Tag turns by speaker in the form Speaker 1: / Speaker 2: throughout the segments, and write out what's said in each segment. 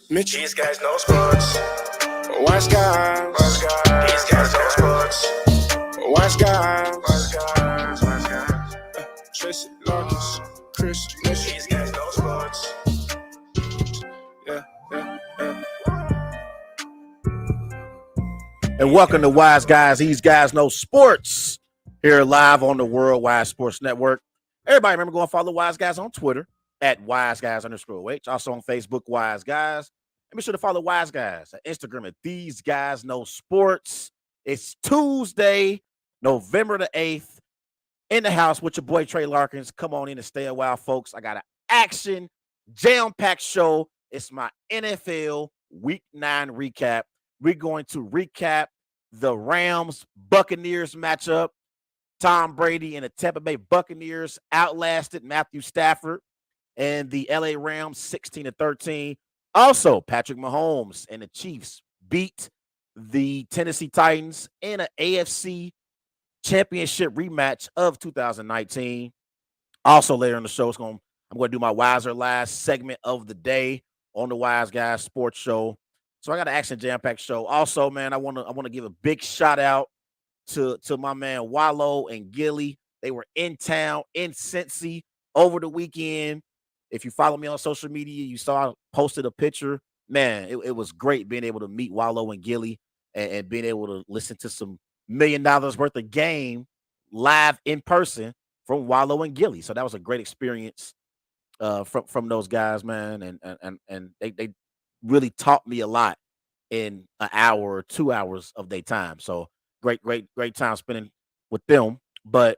Speaker 1: Mitch. These guys know sports. Wise guys. These guys know sports. Wise guys. Tracy Larkins. Chris Mitch. These guys know sports. Yeah.
Speaker 2: And welcome to Wise Guys. These guys know sports. Here live on the Worldwide Sports Network. Everybody remember going follow Wise Guys on Twitter at WiseGuys_H. Also on Facebook, Wise Guys. And be sure to follow Wise Guys at Instagram at These Guys Know Sports. It's Tuesday, November the 8th. In the house with your boy Trey Larkins. Come on in and stay a while, folks. I got an action, jam-packed show. It's my NFL Week 9 recap. We're going to recap the Rams Buccaneers matchup. Tom Brady and the Tampa Bay Buccaneers outlasted Matthew Stafford and the LA Rams 16-13. Also, Patrick Mahomes and the Chiefs beat the Tennessee Titans in an AFC Championship rematch of 2019. Also, later in the show, I'm going to do my Wiser Last segment of the day on the Wise Guys Sports Show. So I got an action jam-packed show. Also, man, I want to give a big shout out to my man Wallow and Gilly. They were in town in Cincy over the weekend. If you follow me on social media, you saw I posted a picture. Man, it was great being able to meet Wallow and Gilly and being able to listen to some $1 million worth of game live in person from Wallow and Gilly. So that was a great experience from those guys, man. And they really taught me a lot in an hour or 2 hours of their time. So great time spending with them. But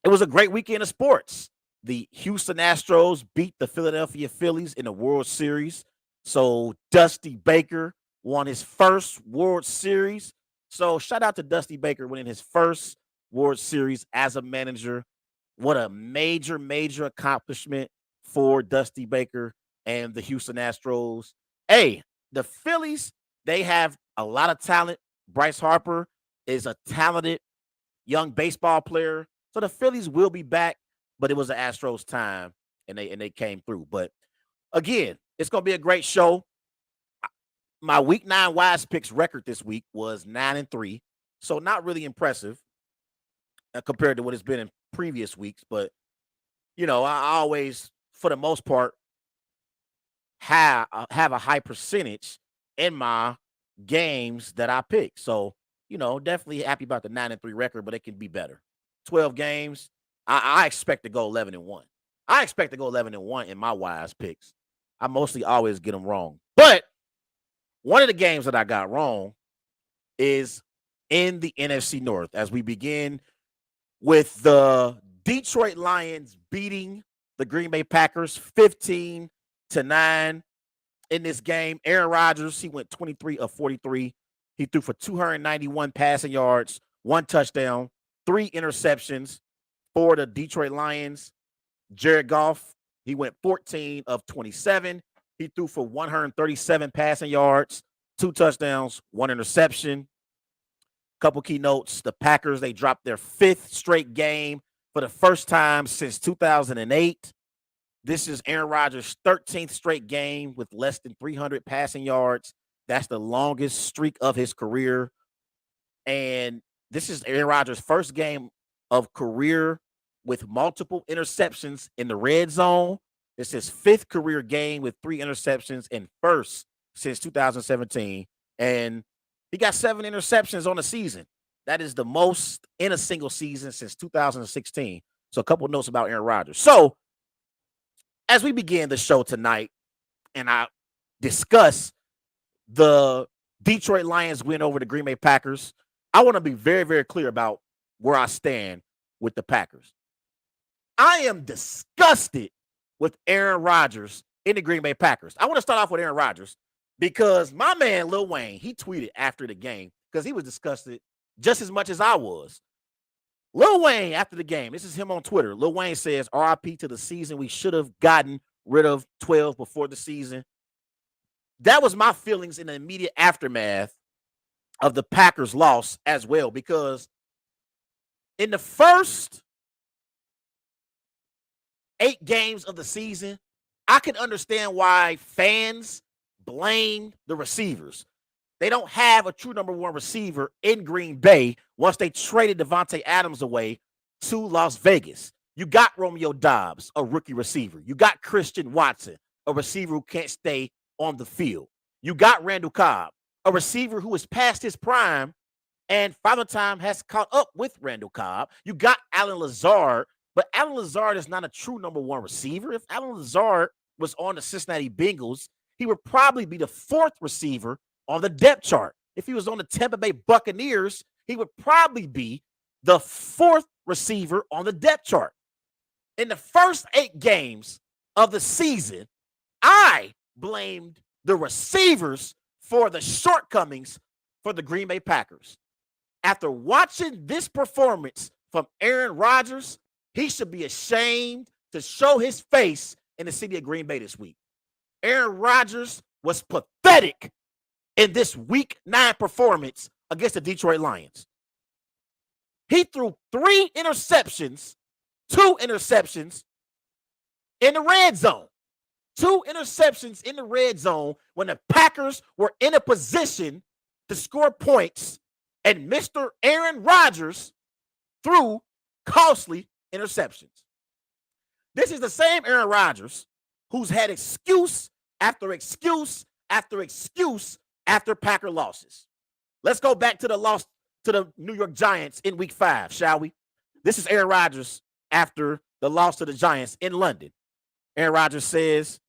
Speaker 2: it was a great weekend of sports. The Houston Astros beat the Philadelphia Phillies in the World Series. So Dusty Baker won his first World Series. So shout out to Dusty Baker winning his first World Series as a manager. What a major accomplishment for Dusty Baker and the Houston Astros. Hey, the Phillies, they have a lot of talent. Bryce Harper is a talented young baseball player. So the Phillies will be back, but it was the Astros' time, and they came through. But again, it's going to be a great show. My Week 9 Wise Picks record this week was 9-3, so not really impressive compared to what it's been in previous weeks. But, you know, I always, for the most part, have a high percentage in my games that I pick. So, you know, definitely happy about the 9-3 record, but it can be better. 12 games. I expect to go 11-1. I expect to go 11-1 in my Wise Picks. I mostly always get them wrong. But one of the games that I got wrong is in the NFC North as we begin with the Detroit Lions beating the Green Bay Packers 15-9 in this game. Aaron Rodgers, he went 23 of 43. He threw for 291 passing yards, 1 touchdown, 3 interceptions for the Detroit Lions. Jared Goff, he went 14 of 27. He threw for 137 passing yards, 2 touchdowns, 1 interception. Couple key notes. The Packers, they dropped their 5th straight game for the first time since 2008. This is Aaron Rodgers' 13th straight game with less than 300 passing yards. That's the longest streak of his career. And this is Aaron Rodgers' first game of career with multiple interceptions in the red zone. It's his 5th career game with 3 interceptions and first since 2017. And he got 7 interceptions on the season. That is the most in a single season since 2016. So a couple notes about Aaron Rodgers. So as we begin the show tonight and I discuss the Detroit Lions win over the Green Bay Packers, I want to be very, very clear about where I stand with the Packers. I am disgusted with Aaron Rodgers in the Green Bay Packers. I want to start off with Aaron Rodgers because my man Lil Wayne, he tweeted after the game because he was disgusted just as much as I was. Lil Wayne, after the game, this is him on Twitter. Lil Wayne says, RIP to the season. We should have gotten rid of 12 before the season. That was my feelings in the immediate aftermath of the Packers' loss as well, because in the first 8 games of the season, I can understand why fans blame the receivers. They don't have a true number one receiver in Green Bay once they traded Devontae Adams away to Las Vegas. You got Romeo Doubs, a rookie receiver. You got Christian Watson, a receiver who can't stay on the field. You got Randall Cobb, a receiver who is past his prime, and Father Time has caught up with Randall Cobb. You got Allen Lazard, but Allen Lazard is not a true number one receiver. If Allen Lazard was on the Cincinnati Bengals, he would probably be the fourth receiver on the depth chart. If he was on the Tampa Bay Buccaneers, he would probably be the fourth receiver on the depth chart. In the first 8 games of the season, I blamed the receivers for the shortcomings for the Green Bay Packers. After watching this performance from Aaron Rodgers, he should be ashamed to show his face in the city of Green Bay this week. Aaron Rodgers was pathetic in this week 9 performance against the Detroit Lions. He threw 2 interceptions in the red zone. 2 interceptions in the red zone when the Packers were in a position to score points, and Mr. Aaron Rodgers threw costly interceptions. This is the same Aaron Rodgers who's had excuse after excuse after excuse after Packer losses. Let's go back to the loss to the New York Giants in week 5, shall we? This is Aaron Rodgers after the loss to the Giants in London. Aaron Rodgers says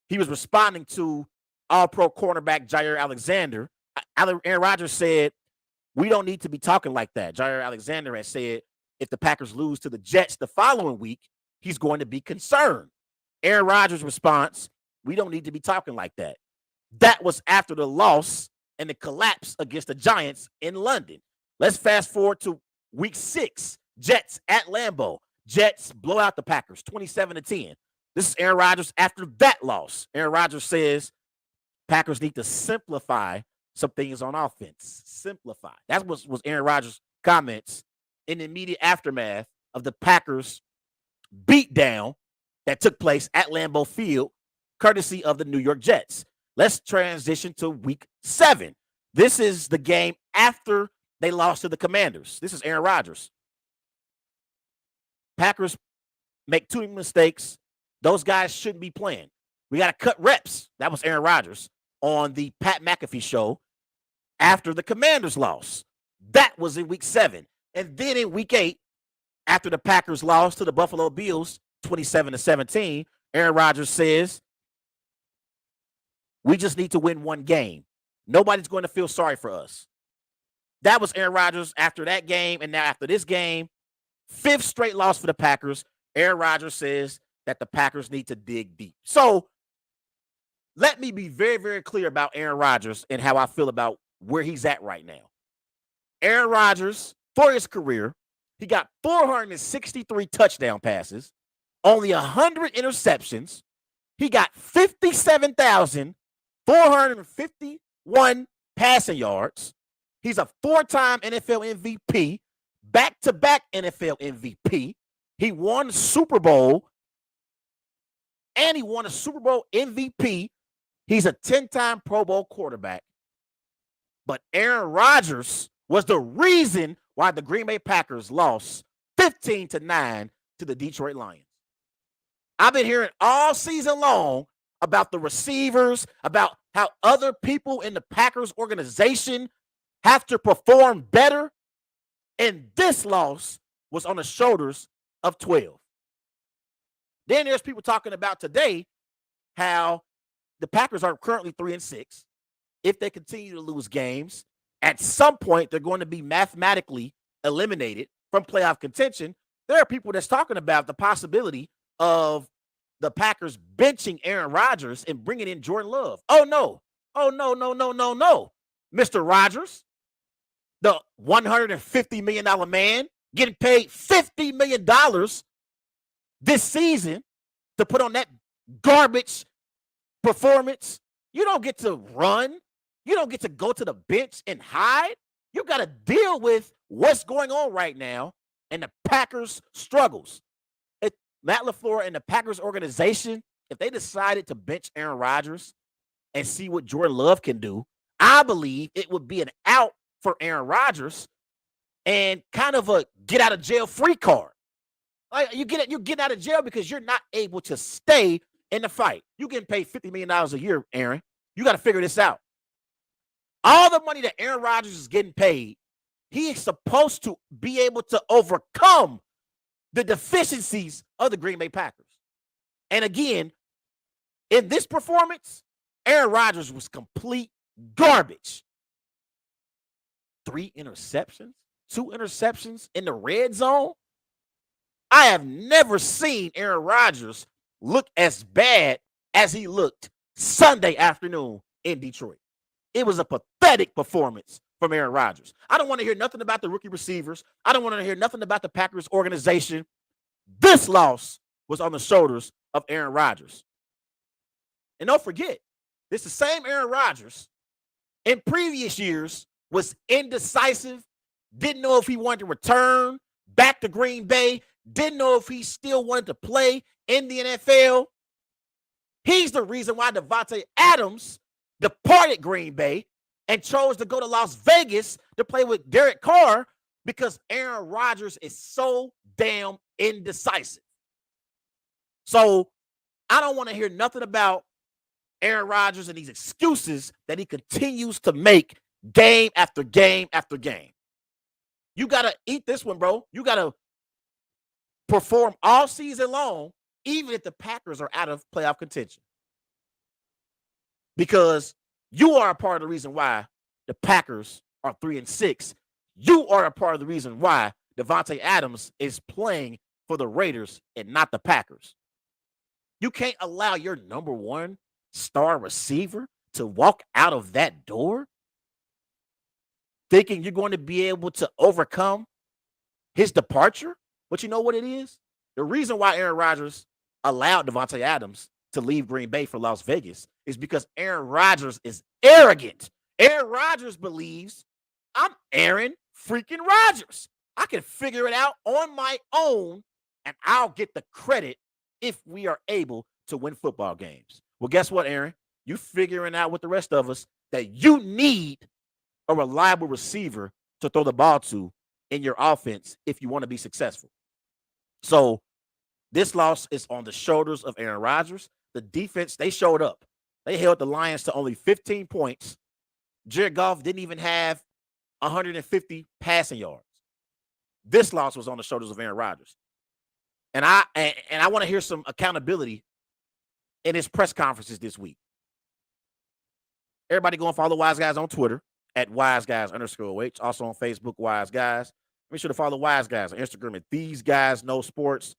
Speaker 2: he was responding to all-pro cornerback Jair Alexander. Aaron Rodgers said, "We don't need to be talking like that." Jair Alexander has said if the Packers lose to the Jets the following week, he's going to be concerned. Aaron Rodgers' response, "We don't need to be talking like that." That was after the loss and the collapse against the Giants in London. Let's fast forward to week 6, Jets at Lambeau. Jets blow out the Packers 27-10. This is Aaron Rodgers after that loss. Aaron Rodgers says Packers need to simplify some things on offense. Simplify. That was Aaron Rodgers' comments in the immediate aftermath of the Packers beatdown that took place at Lambeau Field, courtesy of the New York Jets. Let's transition to week 7. This is the game after they lost to the Commanders. This is Aaron Rodgers. Packers make 2 mistakes. Those guys shouldn't be playing. We got to cut reps. That was Aaron Rodgers on the Pat McAfee show after the Commanders loss. That was in week 7. And then in week 8, after the Packers lost to the Buffalo Bills 27-17, Aaron Rodgers says, "We just need to win 1 game. Nobody's going to feel sorry for us." That was Aaron Rodgers after that game, and now after this game, 5th straight loss for the Packers. Aaron Rodgers says that the Packers need to dig deep. So let me be very, very clear about Aaron Rodgers and how I feel about where he's at right now. Aaron Rodgers, for his career, he got 463 touchdown passes, only 100 interceptions. He got 57,451 passing yards. He's a 4-time NFL MVP, back-to-back NFL MVP. He won the Super Bowl, and he won a Super Bowl MVP. He's a 10-time Pro Bowl quarterback. But Aaron Rodgers was the reason why the Green Bay Packers lost 15-9 to the Detroit Lions. I've been hearing all season long about the receivers, about how other people in the Packers organization have to perform better. And this loss was on the shoulders of 12. Then there's people talking about today how the Packers are currently 3-6. If they continue to lose games, at some point they're going to be mathematically eliminated from playoff contention. There are people that's talking about the possibility of the Packers benching Aaron Rodgers and bringing in Jordan Love. Oh, no. Oh, no, no, no, no, no. Mr. Rodgers, the $150 million man, getting paid $50 million this season to put on that garbage performance. You don't get to run. You don't get to go to the bench and hide. You got to deal with what's going on right now and the Packers' struggles. Matt LaFleur and the Packers organization, if they decided to bench Aaron Rodgers and see what Jordan Love can do, I believe it would be an out for Aaron Rodgers and kind of a get out of jail free card. Like you're getting out of jail because you're not able to stay in the fight. You're getting paid $50 million a year, Aaron. You got to figure this out. All the money that Aaron Rodgers is getting paid, he is supposed to be able to overcome the deficiencies of the Green Bay Packers. And again, in this performance, Aaron Rodgers was complete garbage. 3 interceptions, 2 interceptions in the red zone. I have never seen Aaron Rodgers look as bad as he looked Sunday afternoon in Detroit. It was a pathetic performance from Aaron Rodgers. I don't want to hear nothing about the rookie receivers. I don't want to hear nothing about the Packers organization. This loss was on the shoulders of Aaron Rodgers. And don't forget, this is the same Aaron Rodgers in previous years was indecisive, didn't know if he wanted to return back to Green Bay, didn't know if he still wanted to play in the NFL. He's the reason why Davante Adams departed Green Bay and chose to go to Las Vegas to play with Derek Carr because Aaron Rodgers is so damn indecisive. So I don't want to hear nothing about Aaron Rodgers and these excuses that he continues to make game after game after game. You got to eat this one, bro. You got to perform all season long, even if the Packers are out of playoff contention. Because you are a part of the reason why the Packers are 3-6. You are a part of the reason why Davante Adams is playing for the Raiders and not the Packers. You can't allow your number one star receiver to walk out of that door thinking you're going to be able to overcome his departure. But you know what it is? The reason why Aaron Rodgers allowed Davante Adams to leave Green Bay for Las Vegas is because Aaron Rodgers is arrogant. Aaron Rodgers believes I'm Aaron freaking Rodgers. I can figure it out on my own, and I'll get the credit if we are able to win football games. Well, guess what, Aaron? You figuring out with the rest of us that you need a reliable receiver to throw the ball to in your offense if you want to be successful. So this loss is on the shoulders of Aaron Rodgers. The defense, they showed up. They held the Lions to only 15 points. Jared Goff didn't even have 150 passing yards. This loss was on the shoulders of Aaron Rodgers. And I want to hear some accountability in his press conferences this week. Everybody go and follow Wise Guys on Twitter at WiseGuys_OH. Also on Facebook, Wise Guys. Make sure to follow Wise Guys on Instagram at These Guys Know Sports.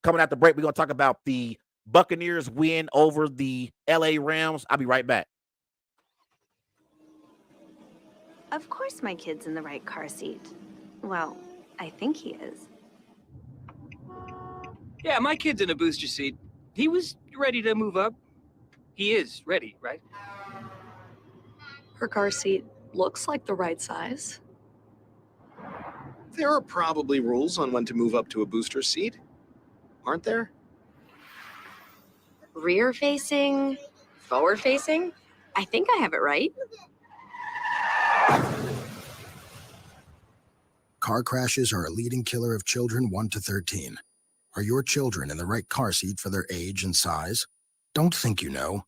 Speaker 2: Coming out the break, we're going to talk about the Buccaneers win over the LA Rams. I'll be right back.
Speaker 3: Of course my kid's in the right car seat. Well, I think he is.
Speaker 4: Yeah, my kid's in a booster seat. He was ready to move up. He is ready, right?
Speaker 5: Her car seat looks like the right size.
Speaker 6: There are probably rules on when to move up to a booster seat, aren't there?
Speaker 5: Rear facing, forward facing. I think I have it right.
Speaker 7: Car crashes are a leading killer of children 1 to 13. Are your children in the right car seat for their age and size? Don't think you know.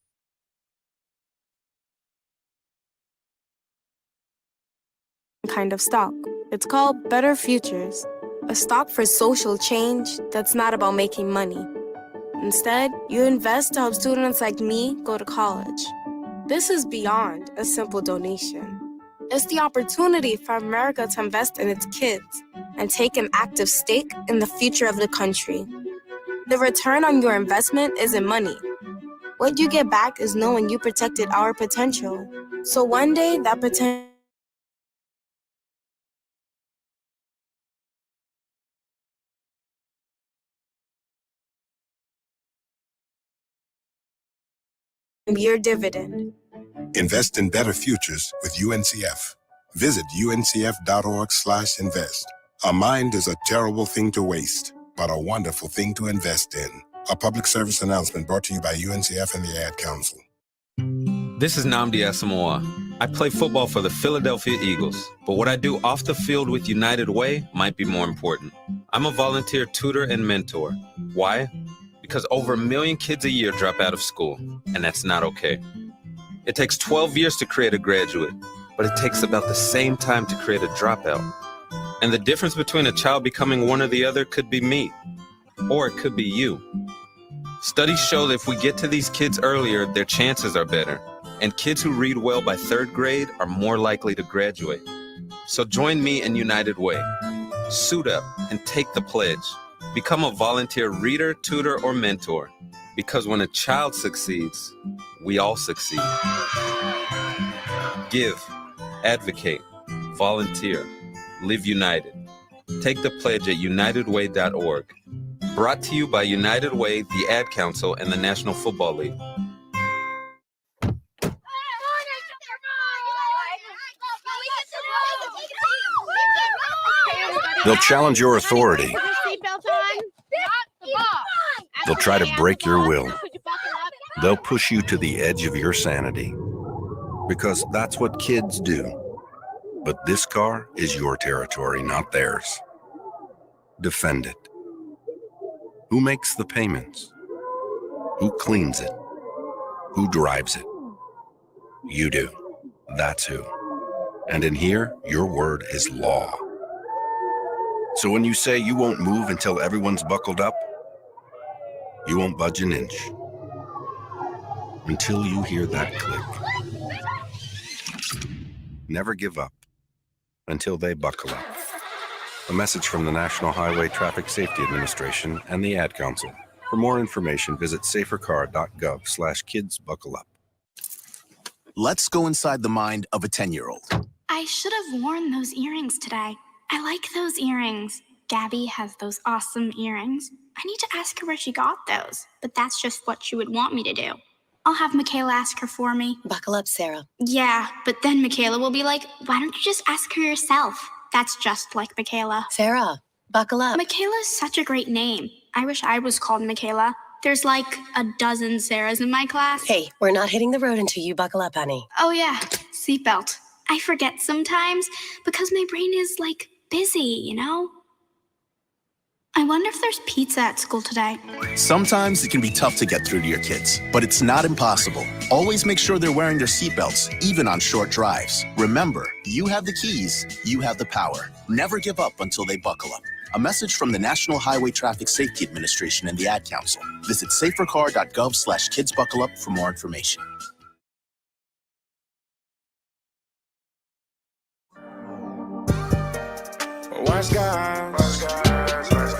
Speaker 8: Kind of stock. It's called Better Futures, a stock for social change that's not about making money. Instead, you invest to help students like me go to college. This is beyond a simple donation. It's the opportunity for America to invest in its kids and take an active stake in the future of the country. The return on your investment isn't money. What you get back is knowing you protected our potential. So one day, that potential your dividend.
Speaker 9: Invest in better futures with UNCF. Visit uncf.org/invest. A mind is a terrible thing to waste, but a wonderful thing to invest in. A public service announcement brought to you by UNCF and the Ad Council.
Speaker 10: This is Nnamdi Asamoah. I play football for the Philadelphia Eagles, but what I do off the field with United Way might be more important. I'm a volunteer tutor and mentor. Why? Because over 1 million kids a year drop out of school, and that's not okay. It takes 12 years to create a graduate, but it takes about the same time to create a dropout. And the difference between a child becoming one or the other could be me, or it could be you. Studies show that if we get to these kids earlier, their chances are better. And kids who read well by 3rd grade are more likely to graduate. So join me in United Way. Suit up and take the pledge. Become a volunteer reader, tutor, or mentor. Because when a child succeeds, we all succeed. Give, advocate, volunteer, live united. Take the pledge at unitedway.org. Brought to you by United Way, the Ad Council, and the National Football League.
Speaker 11: They'll challenge your authority. They'll try to break your will. They'll push you to the edge of your sanity. Because that's what kids do. But this car is your territory, not theirs. Defend it. Who makes the payments? Who cleans it? Who drives it? You do. That's who. And in here, your word is law. So when you say you won't move until everyone's buckled up, you won't budge an inch. Until you hear that click. Never give up until they buckle up. A message from the National Highway Traffic Safety Administration and the Ad Council. For more information, visit safercar.gov/kidsbuckleup.
Speaker 12: Let's go inside the mind of a 10-year-old.
Speaker 13: I should have worn those earrings today. I like those earrings. Gabby has those awesome earrings. I need to ask her where she got those, but that's just what she would want me to do. I'll have Michaela ask her for me.
Speaker 14: Buckle up, Sarah.
Speaker 13: Yeah, but then Michaela will be like, why don't you just ask her yourself? That's just like Michaela.
Speaker 14: Sarah, buckle up.
Speaker 13: Michaela's such a great name. I wish I was called Michaela. There's like a dozen Sarahs in my class.
Speaker 14: Hey, we're not hitting the road until you buckle up, honey.
Speaker 13: Oh yeah, seatbelt. I forget sometimes because my brain is like busy, you know? I wonder if there's pizza at school today.
Speaker 12: Sometimes it can be tough to get through to your kids, but it's not impossible. Always make sure they're wearing their seatbelts, even on short drives. Remember, you have the keys, you have the power. Never give up until they buckle up. A message from the National Highway Traffic Safety Administration and the Ad Council. Visit safercar.gov/kidsbuckleup for more information.
Speaker 1: Wise guys, wise guys, wise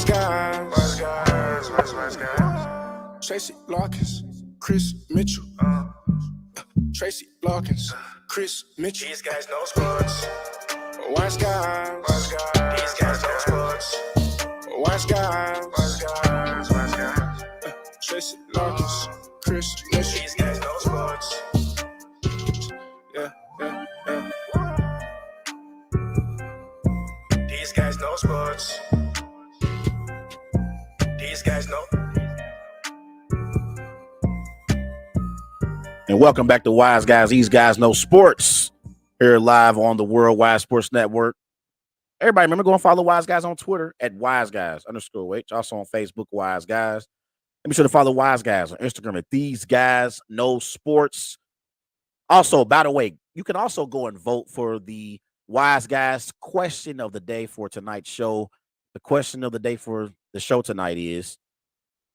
Speaker 1: guys, wise guys, wise guys. Tracy Larkins, Chris Mitchell. Tracy Larkins, Chris Mitchell. These guys know sports. Wise guys, wise guys. These guys know sports. Wise guys, wise guys, wise guys. Tracy Larkins, Chris Mitchell. These guys know sports. Yeah, yeah, yeah. These guys know sports. These guys know.
Speaker 2: And welcome back to Wise Guys. These guys know sports. Here live on the Worldwide Sports Network. Everybody remember, go and follow Wise Guys on Twitter at WiseGuys_H. Also on Facebook, Wise Guys. And be sure to follow Wise Guys on Instagram at These Guys Know Sports. Also, by the way, you can also go and vote for the Wise Guys question of the day for tonight's show. The question of the day for the show tonight is,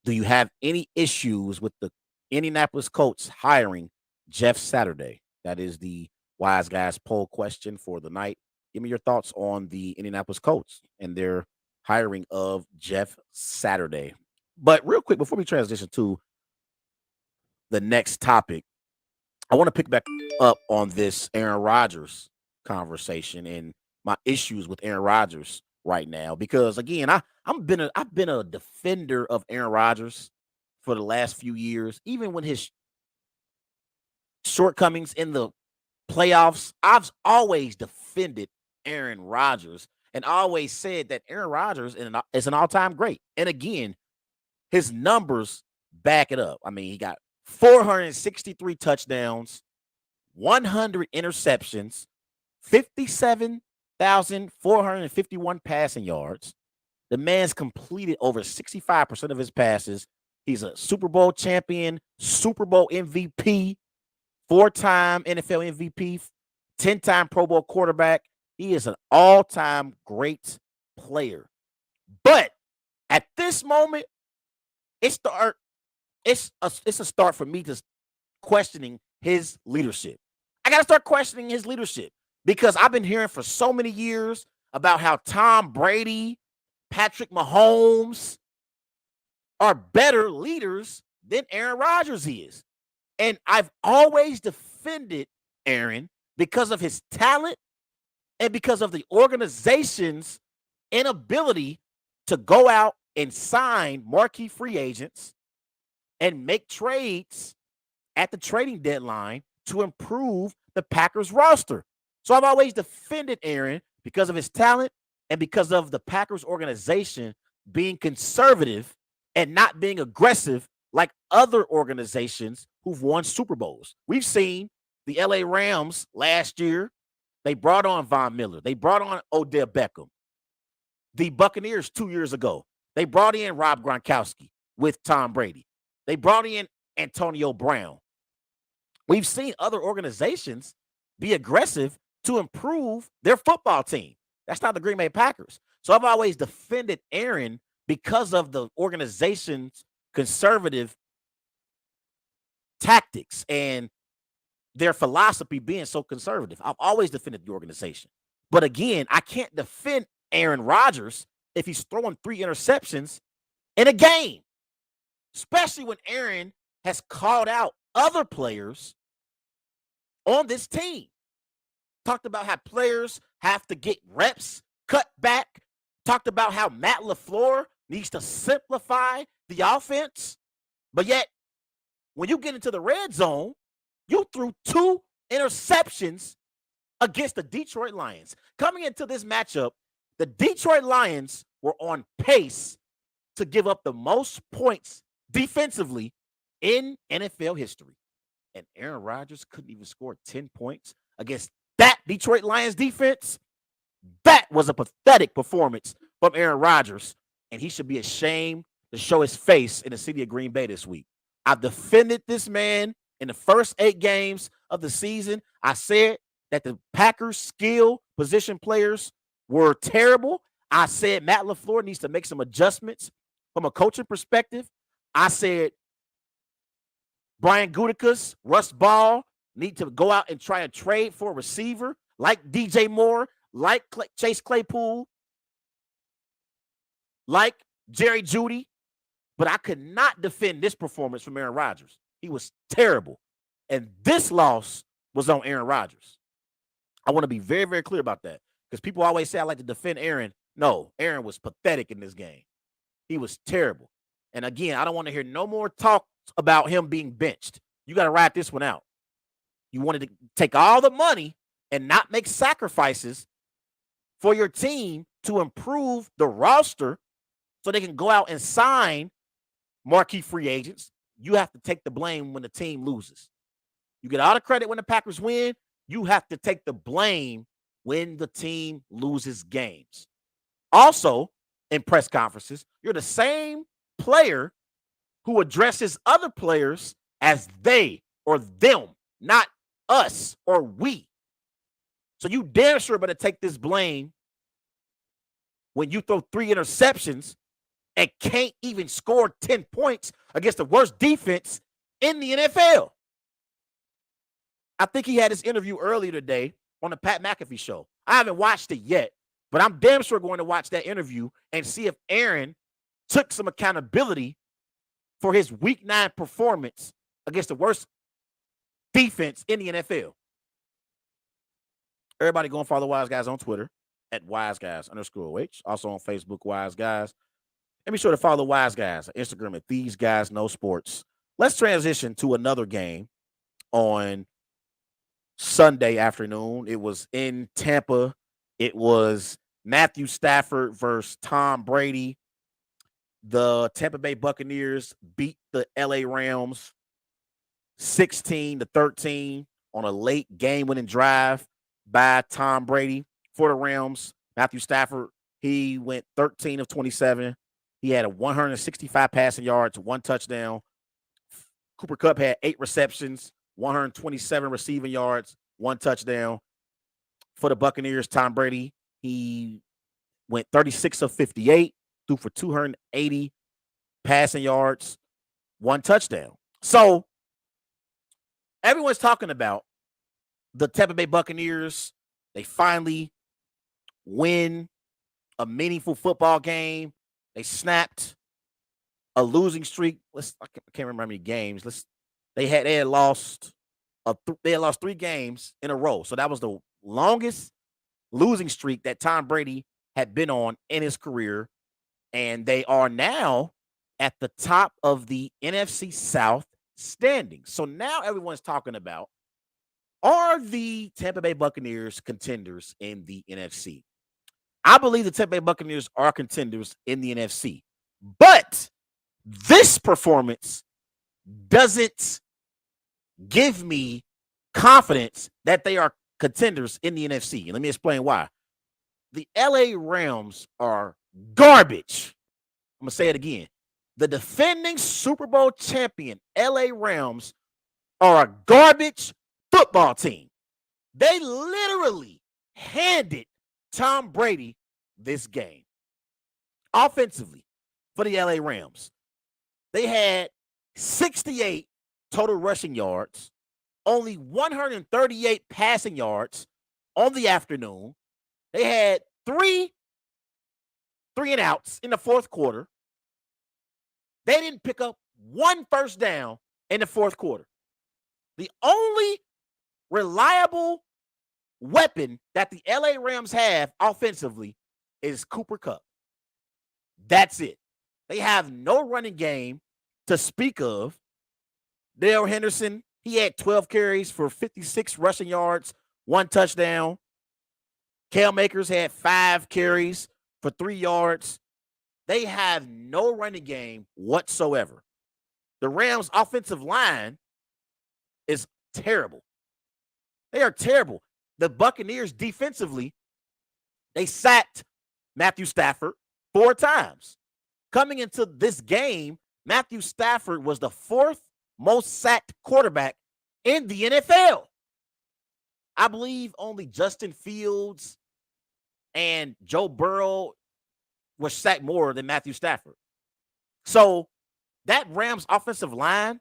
Speaker 2: do you have any issues with the Indianapolis Colts hiring Jeff Saturday? That is the Wise Guys poll question for the night. Give me your thoughts on the Indianapolis Colts and their hiring of Jeff Saturday. But real quick, before we transition to the next topic, I want to pick back up on this Aaron Rodgers conversation and my issues with Aaron Rodgers right now, because again, I've been a defender of Aaron Rodgers for the last few years, even when his shortcomings in the playoffs. I've always defended Aaron Rodgers and always said that Aaron Rodgers is an all-time great. And again, his numbers back it up. I mean, he got 463 touchdowns, 100 interceptions, 57,451 passing yards. The man's completed over 65% of his passes. He's a Super Bowl champion, Super Bowl MVP, 4-time NFL MVP, 10-time Pro Bowl quarterback. He is an all-time great player. But at this moment, it's a start for me to questioning his leadership. I got to start questioning his leadership because I've been hearing for so many years about how Tom Brady, Patrick Mahomes are better leaders than Aaron Rodgers is. And I've always defended Aaron because of his talent and because of the organization's inability to go out and sign marquee free agents and make trades at the trading deadline to improve the Packers roster. So I've always defended Aaron because of his talent and because of the Packers organization being conservative and not being aggressive like other organizations who've won Super Bowls. We've seen the LA Rams last year. They brought on Von Miller. They brought on Odell Beckham. The Buccaneers 2 years ago, they brought in Rob Gronkowski with Tom Brady. They brought in Antonio Brown. We've seen other organizations be aggressive to improve their football team. That's not the Green Bay Packers. So I've always defended Aaron because of the organization's conservative tactics and their philosophy being so conservative. I've always defended the organization. But again, I can't defend Aaron Rodgers if he's throwing 3 interceptions in a game, especially when Aaron has called out other players on this team. Talked about how players have to get reps, cut back. Talked about how Matt LaFleur needs to simplify the offense. But yet, when you get into the red zone, you threw 2 interceptions against the Detroit Lions. Coming into this matchup, the Detroit Lions were on pace to give up the most points defensively in NFL history. And Aaron Rodgers couldn't even score 10 points against that Detroit Lions defense. That was a pathetic performance from Aaron Rodgers, and he should be ashamed to show his face in the city of Green Bay this week. I've defended this man in the first 8 games of the season. I said that the Packers' skill position players were terrible. I said Matt LaFleur needs to make some adjustments from a coaching perspective. I said Brian Gutekunst, Russ Ball need to go out and try and trade for a receiver like DJ Moore, like Chase Claypool, like Jerry Jeudy. But I could not defend this performance from Aaron Rodgers. He was terrible. And this loss was on Aaron Rodgers. I want to be very, very clear about that because people always say I like to defend Aaron. No, Aaron was pathetic in this game. He was terrible. And again, I don't want to hear no more talk about him being benched. You got to ride this one out. You wanted to take all the money and not make sacrifices for your team to improve the roster so they can go out and sign marquee free agents. You have to take the blame when the team loses. You get all the credit when the Packers win. You have to take the blame when the team loses games. Also, in press conferences, you're the same player who addresses other players as they or them, not us or we. So you damn sure better take this blame when you throw 3 interceptions and can't even score 10 points against the worst defense in the NFL. I think he had his interview earlier today on the Pat McAfee show. I haven't watched it yet, but I'm damn sure going to watch that interview and see if Aaron took some accountability for his Week 9 performance against the worst defense in the NFL. Everybody go and follow Wise Guys on Twitter at WiseGuys_OH. Also on Facebook, Wise Guys. And be sure to follow Wise Guys on Instagram at These Guys Know Sports. Let's transition to another game on Sunday afternoon. It was in Tampa. It was Matthew Stafford versus Tom Brady. The Tampa Bay Buccaneers beat the LA Rams 16-13 on a late game-winning drive by Tom Brady for the Rams. Matthew Stafford, he went 13 of 27. He had a 165 passing yards, 1 touchdown. Cooper Kupp had 8 receptions, 127 receiving yards, 1 touchdown. For the Buccaneers, Tom Brady, he went 36 of 58, threw for 280 passing yards, 1 touchdown. So everyone's talking about the Tampa Bay Buccaneers. They finally win a meaningful football game. They snapped a losing streak. I can't remember how many games. They had lost 3 games in a row. So that was the longest losing streak that Tom Brady had been on in his career. And they are now at the top of the NFC South standings. So now everyone's talking about, are the Tampa Bay Buccaneers contenders in the NFC? I believe the Tampa Bay Buccaneers are contenders in the NFC. But this performance doesn't give me confidence that they are contenders in the NFC. And let me explain why. The LA Rams are garbage. I'm going to say it again. The defending Super Bowl champion LA Rams are a garbage football team. They literally handed Tom Brady this game. Offensively, for the LA Rams, they had 68 total rushing yards, only 138 passing yards on the afternoon. They had three and outs in the fourth quarter. They didn't pick up 1 first down in the fourth quarter. The only reliable weapon that the LA Rams have offensively is Cooper Kupp. That's it. They have no running game to speak of. Dale Henderson, he had 12 carries for 56 rushing yards, 1 touchdown. Cale Makers had 5 carries for 3 yards. They have no running game whatsoever. The Rams' offensive line is terrible. They are terrible. The Buccaneers defensively, they sacked Matthew Stafford 4 times. Coming into this game, Matthew Stafford was the 4th most sacked quarterback in the NFL. I believe only Justin Fields and Joe Burrow were sacked more than Matthew Stafford. So that Rams offensive line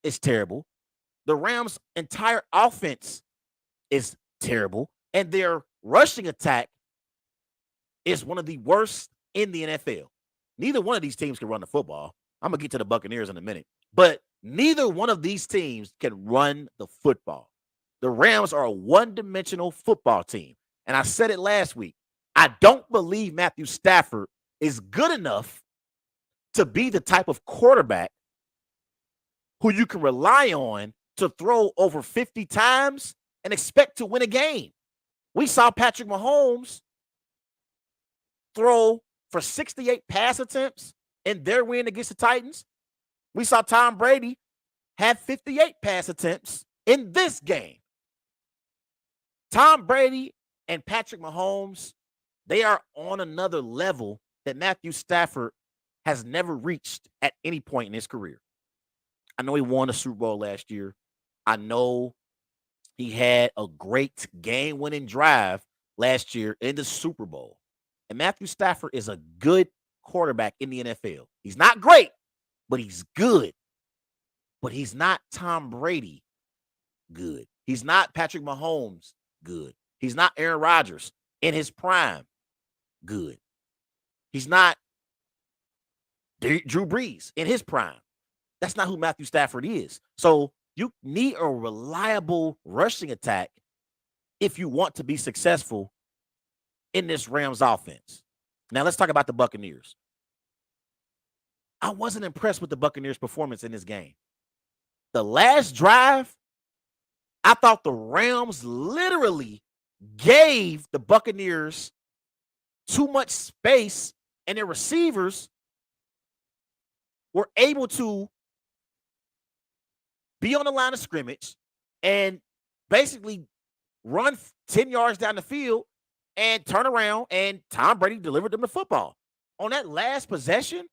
Speaker 2: is terrible. The Rams' entire offense is terrible. And their rushing attack is one of the worst in the NFL. Neither one of these teams can run the football. I'm going to get to the Buccaneers in a minute. But neither one of these teams can run the football. The Rams are a one-dimensional football team. And I said it last week. I don't believe Matthew Stafford is good enough to be the type of quarterback who you can rely on to throw over 50 times and expect to win a game. We saw Patrick Mahomes throw for 68 pass attempts in their win against the Titans. We saw Tom Brady have 58 pass attempts in this game. Tom Brady and Patrick Mahomes, they are on another level that Matthew Stafford has never reached at any point in his career. I know he won a Super Bowl last year. I know he had a great game-winning drive last year in the Super Bowl. And Matthew Stafford is a good quarterback in the NFL. He's not great, but he's good. But he's not Tom Brady good. He's not Patrick Mahomes good. He's not Aaron Rodgers in his prime good. He's not Drew Brees in his prime. That's not who Matthew Stafford is. So you need a reliable rushing attack if you want to be successful in this Rams offense. Now let's talk about the Buccaneers. I wasn't impressed with the Buccaneers' performance in this game. The last drive, I thought the Rams literally gave the Buccaneers too much space, and their receivers were able to be on the line of scrimmage and basically run 10 yards down the field and turn around, and Tom Brady delivered them the football. On that last possession,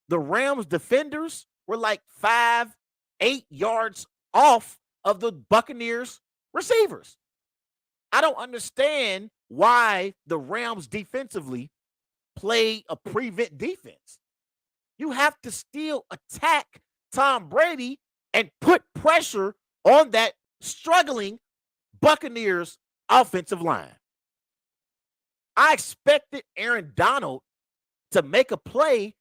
Speaker 2: the Rams defenders were like 5-8 yards off of the Buccaneers receivers. I don't understand why the Rams defensively play a prevent defense. You have to still attack Tom Brady and put pressure on that struggling Buccaneers offensive line. I expected Aaron Donald to make a play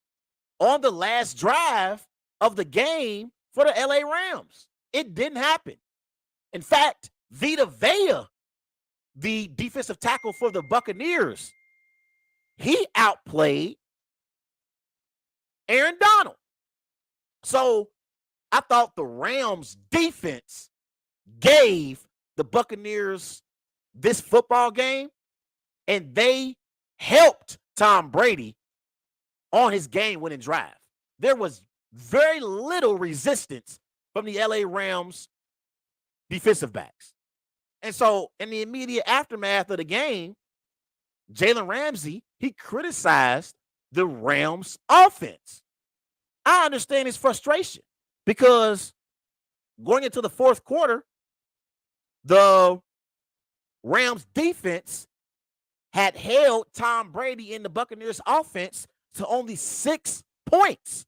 Speaker 2: on the last drive of the game for the LA Rams. It didn't happen. In fact, Vita Vea, the defensive tackle for the Buccaneers, he outplayed Aaron Donald. So I thought the Rams defense gave the Buccaneers this football game, and they helped Tom Brady on his game-winning drive. There was very little resistance from the LA Rams defensive backs. And so in the immediate aftermath of the game, Jalen Ramsey, he criticized the Rams offense. I understand his frustration because going into the fourth quarter, the Rams defense had held Tom Brady in the Buccaneers offense to only 6 points.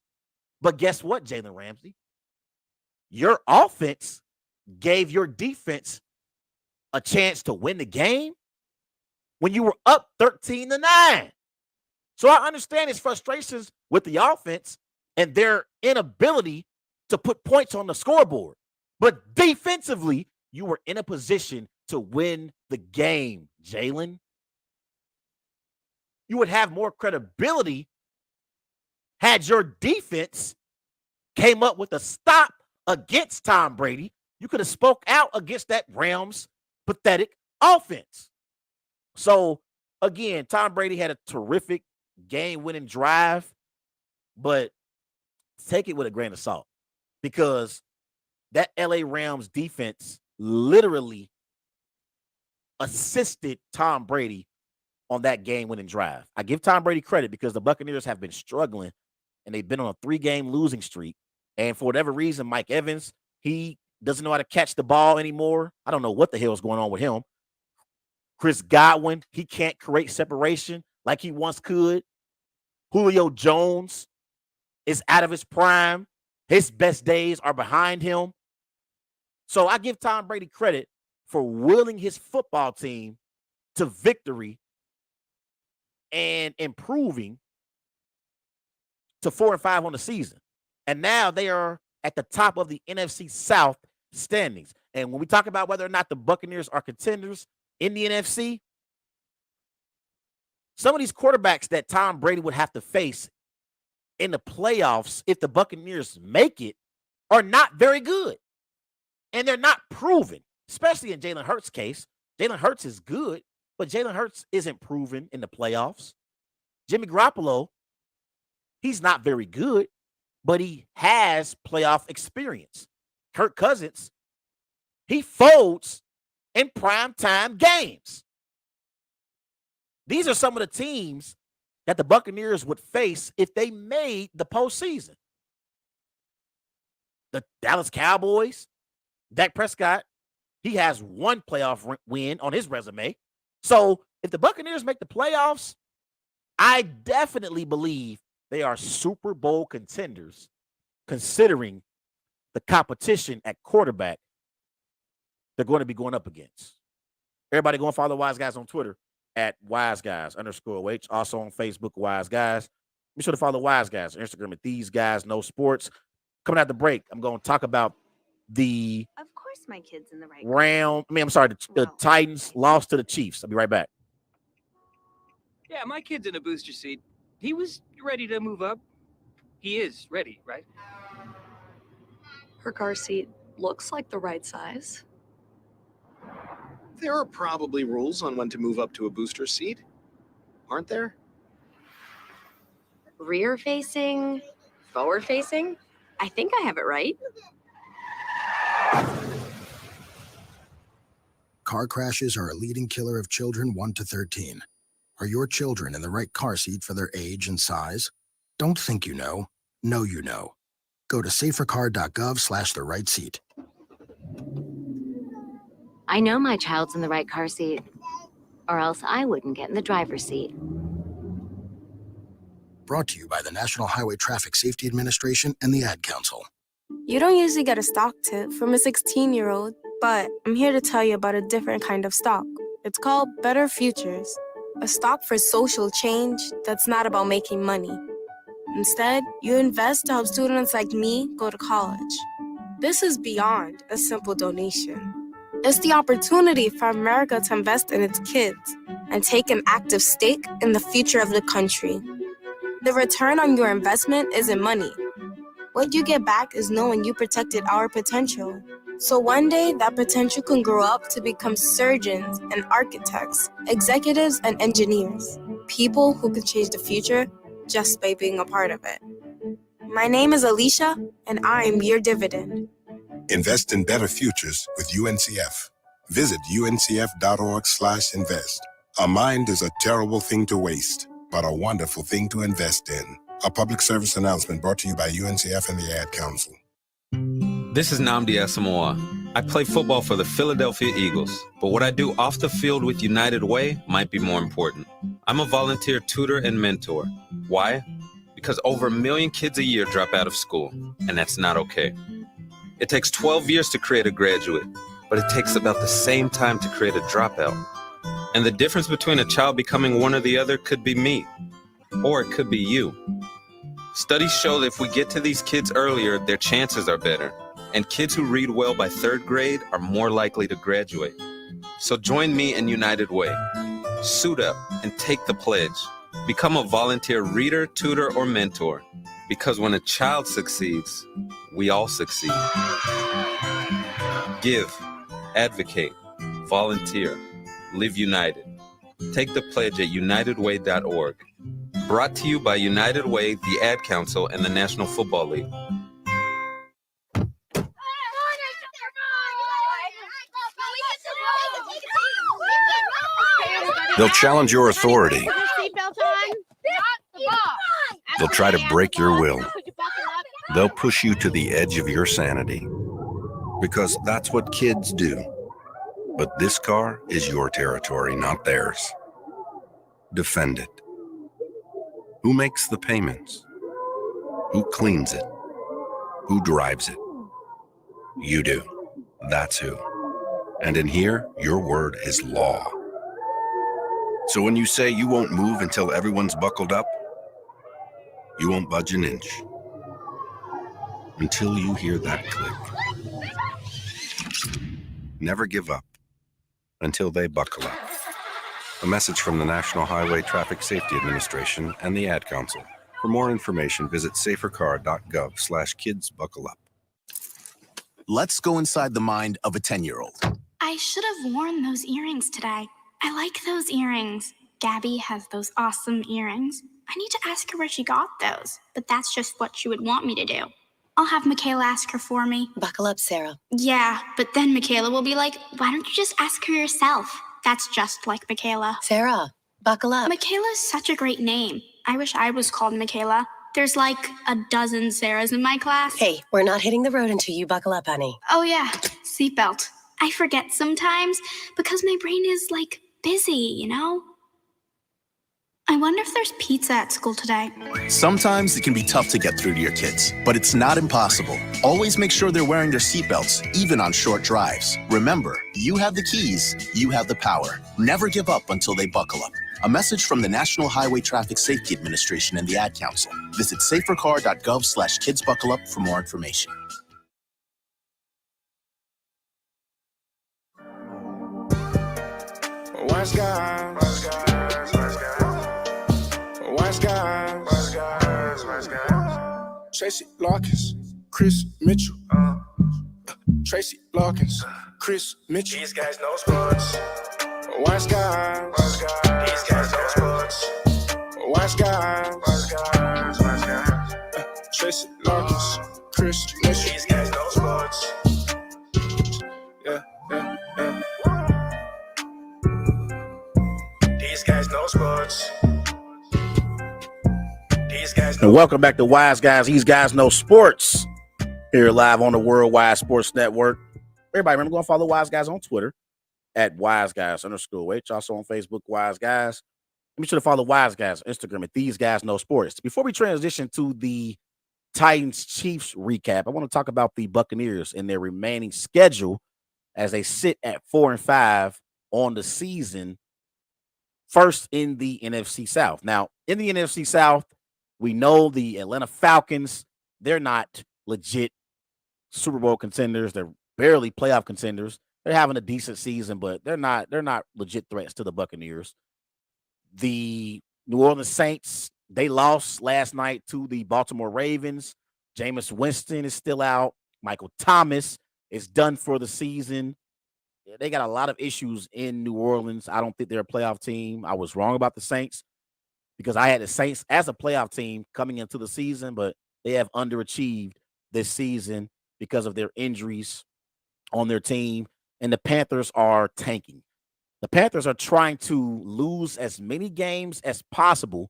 Speaker 2: But guess what, Jalen Ramsey? Your offense gave your defense a chance to win the game when you were up 13-9. So I understand his frustrations with the offense and their inability to put points on the scoreboard. But defensively, you were in a position to win the game, Jalen. You would have more credibility had your defense came up with a stop against Tom Brady. You could have spoke out against that Rams pathetic offense. So, again, Tom Brady had a terrific game-winning drive, but take it with a grain of salt because that LA Rams defense literally assisted Tom Brady on that game-winning drive. I give Tom Brady credit because the Buccaneers have been struggling and they've been on a 3-game losing streak. And for whatever reason, Mike Evans, he doesn't know how to catch the ball anymore. I don't know what the hell is going on with him. Chris Godwin, he can't create separation like he once could. Julio Jones is out of his prime. His best days are behind him. So I give Tom Brady credit for willing his football team to victory and improving to 4-5 on the season. And now they are at the top of the NFC South standings. And when we talk about whether or not the Buccaneers are contenders in the NFC, some of these quarterbacks that Tom Brady would have to face in the playoffs if the Buccaneers make it are not very good. And they're not proven, especially in Jalen Hurts' case. Jalen Hurts is good, but Jalen Hurts isn't proven in the playoffs. Jimmy Garoppolo, he's not very good, but he has playoff experience. Kirk Cousins, he folds in primetime games. These are some of the teams that the Buccaneers would face if they made the postseason. The Dallas Cowboys, Dak Prescott, he has one playoff win on his resume. So if the Buccaneers make the playoffs, I definitely believe they are Super Bowl contenders considering the competition at quarterback they're going to be going up against. Everybody go and follow Wise Guys on Twitter at WiseGuys_OH. Also on Facebook, Wise Guys. Be sure to follow Wise Guys on Instagram at These Guys Know Sports. Coming out the break, I'm going to talk about the
Speaker 3: Of course my kid's in the right
Speaker 2: the Titans lost to the Chiefs. I'll be right back.
Speaker 4: Yeah, my kid's in a booster seat. He was ready to move up. He is ready, right?
Speaker 5: Her car seat looks like the right size.
Speaker 6: There are probably rules on when to move up to a booster seat, aren't there?
Speaker 5: Rear facing, forward facing. I think I have it right.
Speaker 7: Car crashes are a leading killer of children 1 to 13. Are your children in the right car seat for their age and size? Don't think you know you know. Go to safercar.gov/the right seat.
Speaker 15: I know my child's in the right car seat, or else I wouldn't get in the driver's seat.
Speaker 7: Brought to you by the National Highway Traffic Safety Administration and the Ad Council.
Speaker 8: You don't usually get a stock tip from a 16-year-old, but I'm here to tell you about a different kind of stock. It's called Better Futures, a stock for social change that's not about making money. Instead, you invest to help students like me go to college. This is beyond a simple donation. It's the opportunity for America to invest in its kids and take an active stake in the future of the country. The return on your investment isn't money. What you get back is knowing you protected our potential. So one day, that potential can grow up to become surgeons and architects, executives and engineers, people who can change the future just by being a part of it. My name is Alicia, and I'm your dividend.
Speaker 9: Invest in better futures with UNCF. Visit uncf.org/invest. A mind is a terrible thing to waste, but a wonderful thing to invest in. A public service announcement brought to you by UNCF and the Ad Council.
Speaker 10: This is Nnamdi Asamoah. I play football for the Philadelphia Eagles, but what I do off the field with United Way might be more important. I'm a volunteer tutor and mentor. Why? Because over 1 million kids a year drop out of school, and that's not okay. It takes 12 years to create a graduate, but it takes about the same time to create a dropout. And the difference between a child becoming one or the other could be me, or it could be you. Studies show that if we get to these kids earlier, their chances are better. And kids who read well by 3rd grade are more likely to graduate. So join me in United Way. Suit up and take the pledge. Become a volunteer reader, tutor, or mentor. Because when a child succeeds, we all succeed. Give, advocate, volunteer, live united. Take the pledge at unitedway.org. Brought to you by United Way, the Ad Council, and the National Football League.
Speaker 11: They'll challenge your authority. They'll try to break your will. They'll push you to the edge of your sanity. Because that's what kids do. But this car is your territory, not theirs. Defend it. Who makes the payments? Who cleans it? Who drives it? You do. That's who. And in here, your word is law. So when you say you won't move until everyone's buckled up, you won't budge an inch. Until you hear that click. Never give up until they buckle up. A message from the National Highway Traffic Safety Administration and the Ad Council. For more information, visit safercar.gov/kidsbuckleup.
Speaker 12: Let's go inside the mind of a 10-year-old.
Speaker 13: I should have worn those earrings today. I like those earrings. Gabby has those awesome earrings. I need to ask her where she got those, but that's just what she would want me to do. I'll have Michaela ask her for me.
Speaker 14: Buckle up, Sarah.
Speaker 13: Yeah, but then Michaela will be like, why don't you just ask her yourself? That's just like Michaela.
Speaker 14: Sarah, buckle up.
Speaker 13: Michaela's such a great name. I wish I was called Michaela. There's like a dozen Sarahs in my class.
Speaker 14: Hey, we're not hitting the road until you buckle up, honey.
Speaker 13: Oh yeah, seatbelt. I forget sometimes because my brain is like busy, you know? I wonder if there's pizza at school today.
Speaker 12: Sometimes it can be tough to get through to your kids, but it's not impossible. Always make sure they're wearing their seatbelts, even on short drives. Remember, you have the keys, you have the power. Never give up until they buckle up. A message from the National Highway Traffic Safety Administration and the Ad Council. Visit safercar.gov/kidsbuckleup for more information.
Speaker 1: Wise guys. Tracy Larkins, Chris Mitchell. Tracy Larkins, Chris Mitchell. These guys know sports. Wise guys. These guys know sports. Wise guys. Tracy Larkins, Chris Mitchell. These guys know sports. Yeah. know sports.
Speaker 2: And welcome back to Wise Guys. These guys know sports. Here live on the Worldwide Sports Network. Everybody remember, go and follow Wise Guys on Twitter at @WiseGuys_H. Also on Facebook, Wise Guys. Be sure to follow Wise Guys on Instagram at These Guys Know Sports. Before we transition to the Titans-Chiefs recap, I want to talk about the Buccaneers and their remaining schedule as they sit at 4-5 on the season, first in the NFC South. Now, in the NFC South, we know the Atlanta Falcons, they're not legit Super Bowl contenders. They're barely playoff contenders. They're having a decent season, but they're not legit threats to the Buccaneers. The New Orleans Saints, they lost last night to the Baltimore Ravens. Jameis Winston is still out. Michael Thomas is done for the season. They got a lot of issues in New Orleans. I don't think they're a playoff team. I was wrong about the Saints because I had the Saints as a playoff team coming into the season, but they have underachieved this season because of their injuries on their team. And the Panthers are tanking. The Panthers are trying to lose as many games as possible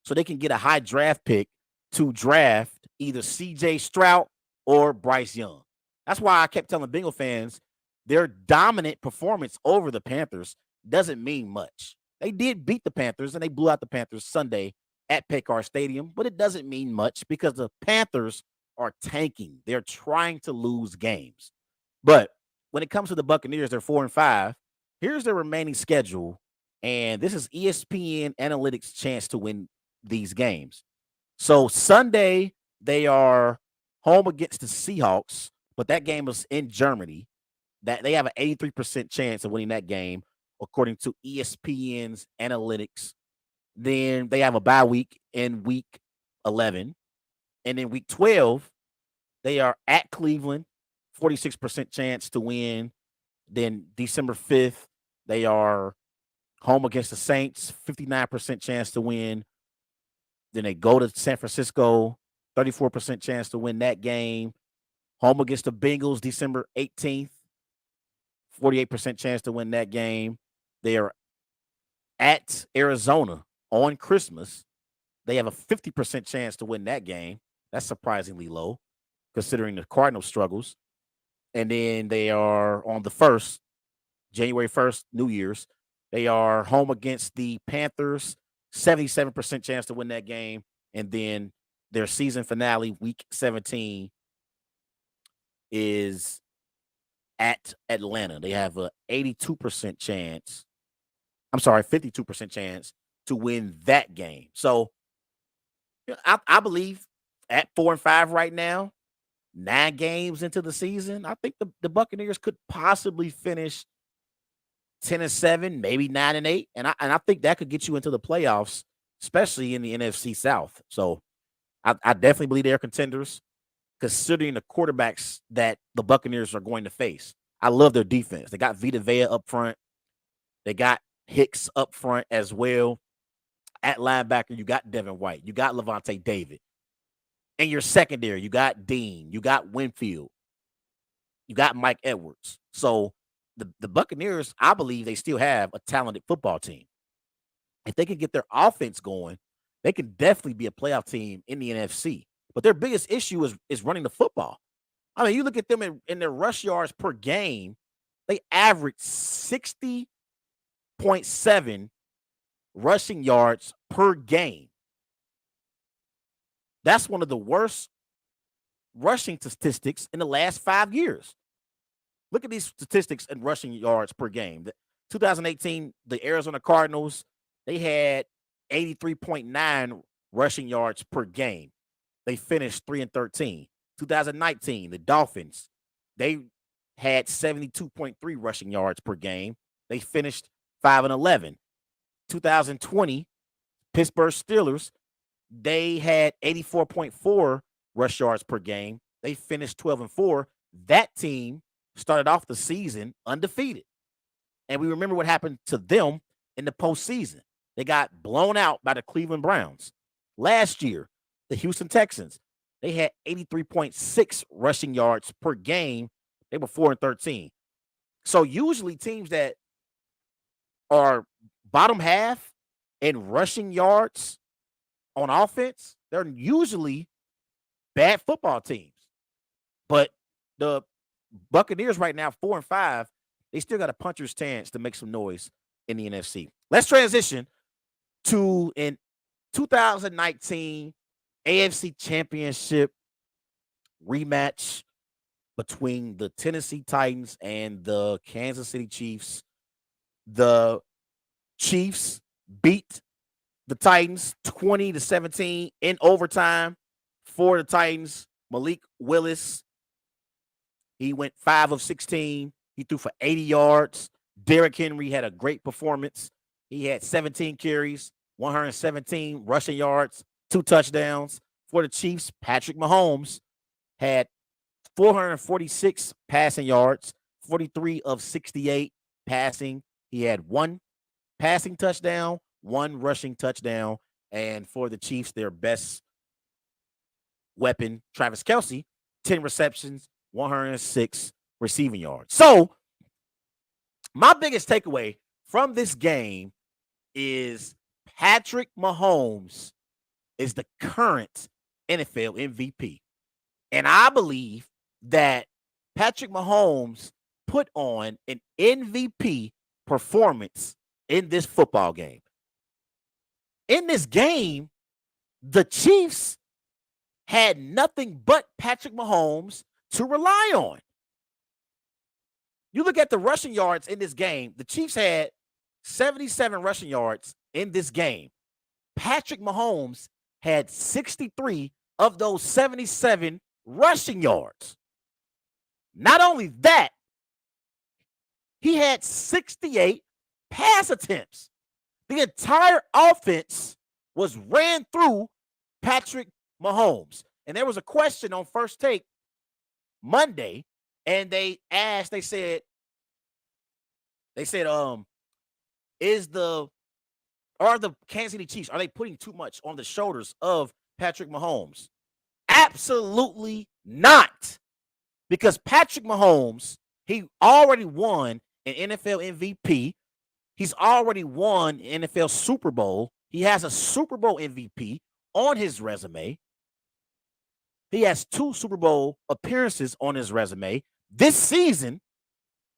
Speaker 2: so they can get a high draft pick to draft either CJ Stroud or Bryce Young. That's why I kept telling Bengal fans their dominant performance over the Panthers doesn't mean much. They did beat the Panthers, and they blew out the Panthers Sunday at Paycor Stadium, but it doesn't mean much because the Panthers are tanking. They're trying to lose games. But when it comes to the Buccaneers, they're 4-5. Here's their remaining schedule, and this is ESPN Analytics' chance to win these games. So Sunday, they are home against the Seahawks, but that game is in Germany. That they have an 83% chance of winning that game, according to ESPN's analytics. Then they have a bye week in week 11. And in week 12, they are at Cleveland, 46% chance to win. Then December 5th, they are home against the Saints, 59% chance to win. Then they go to San Francisco, 34% chance to win that game. Home against the Bengals, December 18th, 48% chance to win that game. They are at Arizona on Christmas. They have a 50% chance to win that game. That's surprisingly low, considering the Cardinals' struggles. And then they are on the 1st, January 1st, New Year's. They are home against the Panthers, 77% chance to win that game. And then their season finale, week 17, is at Atlanta. They have a 52% chance. I'm sorry, 52% chance to win that game. So I believe at 4-5 right now, 9 games into the season, I think the Buccaneers could possibly finish 10-7, maybe 9-8. And I think that could get you into the playoffs, especially in the NFC South. So I definitely believe they're contenders, considering the quarterbacks that the Buccaneers are going to face. I love their defense. They got Vita Vea up front. They got Hicks up front as well. At linebacker, you got Devin White. You got Levante David. In your secondary, you got Dean. You got Winfield. You got Mike Edwards. So the Buccaneers, I believe they still have a talented football team. If they can get their offense going, they can definitely be a playoff team in the NFC. But their biggest issue is running the football. I mean, you look at them in their rush yards per game, they average 60.7 rushing yards per game. That's one of the worst rushing statistics in the last 5 years. Look at these statistics in rushing yards per game. 2018, the Arizona Cardinals, they had 83.9 rushing yards per game. They finished 3-13. 2019, the Dolphins, they had 72.3 rushing yards per game. They finished 5-11. 2020, Pittsburgh Steelers, they had 84.4 rush yards per game. They finished 12-4. That team started off the season undefeated. And we remember what happened to them in the postseason. They got blown out by the Cleveland Browns. Last year, the Houston Texans, they had 83.6 rushing yards per game. They were 4-13. So usually teams that are bottom half in rushing yards on offense, they're usually bad football teams. But the Buccaneers right now, 4-5, they still got a puncher's chance to make some noise in the NFC. Let's transition to in 2019 AFC Championship rematch between the Tennessee Titans and the Kansas City Chiefs. The Chiefs beat the Titans 20-17 in overtime. For the Titans, Malik Willis, he went 5 of 16. He threw for 80 yards. Derrick Henry had a great performance. He had 17 carries, 117 rushing yards, 2 touchdowns. For the Chiefs, Patrick Mahomes had 446 passing yards, 43 of 68 passing. He had 1 passing touchdown, 1 rushing touchdown. And for the Chiefs, their best weapon, Travis Kelce, 10 receptions, 106 receiving yards. So, my biggest takeaway from this game is Patrick Mahomes is the current NFL MVP. And I believe that Patrick Mahomes put on an MVP performance in this football game. In this game, the Chiefs had nothing but Patrick Mahomes to rely on. You look at the rushing yards in this game, the Chiefs had 77 rushing yards in this game. Patrick Mahomes had 63 of those 77 rushing yards. Not only that, he had 68 pass attempts. The entire offense was ran through Patrick Mahomes. And there was a question on First Take Monday, and they said, are the Kansas City Chiefs, are they putting too much on the shoulders of Patrick Mahomes? Absolutely not. Because Patrick Mahomes, he already won an NFL MVP. He's already won an NFL Super Bowl. He has a Super Bowl MVP on his resume. He has 2 Super Bowl appearances on his resume. This season,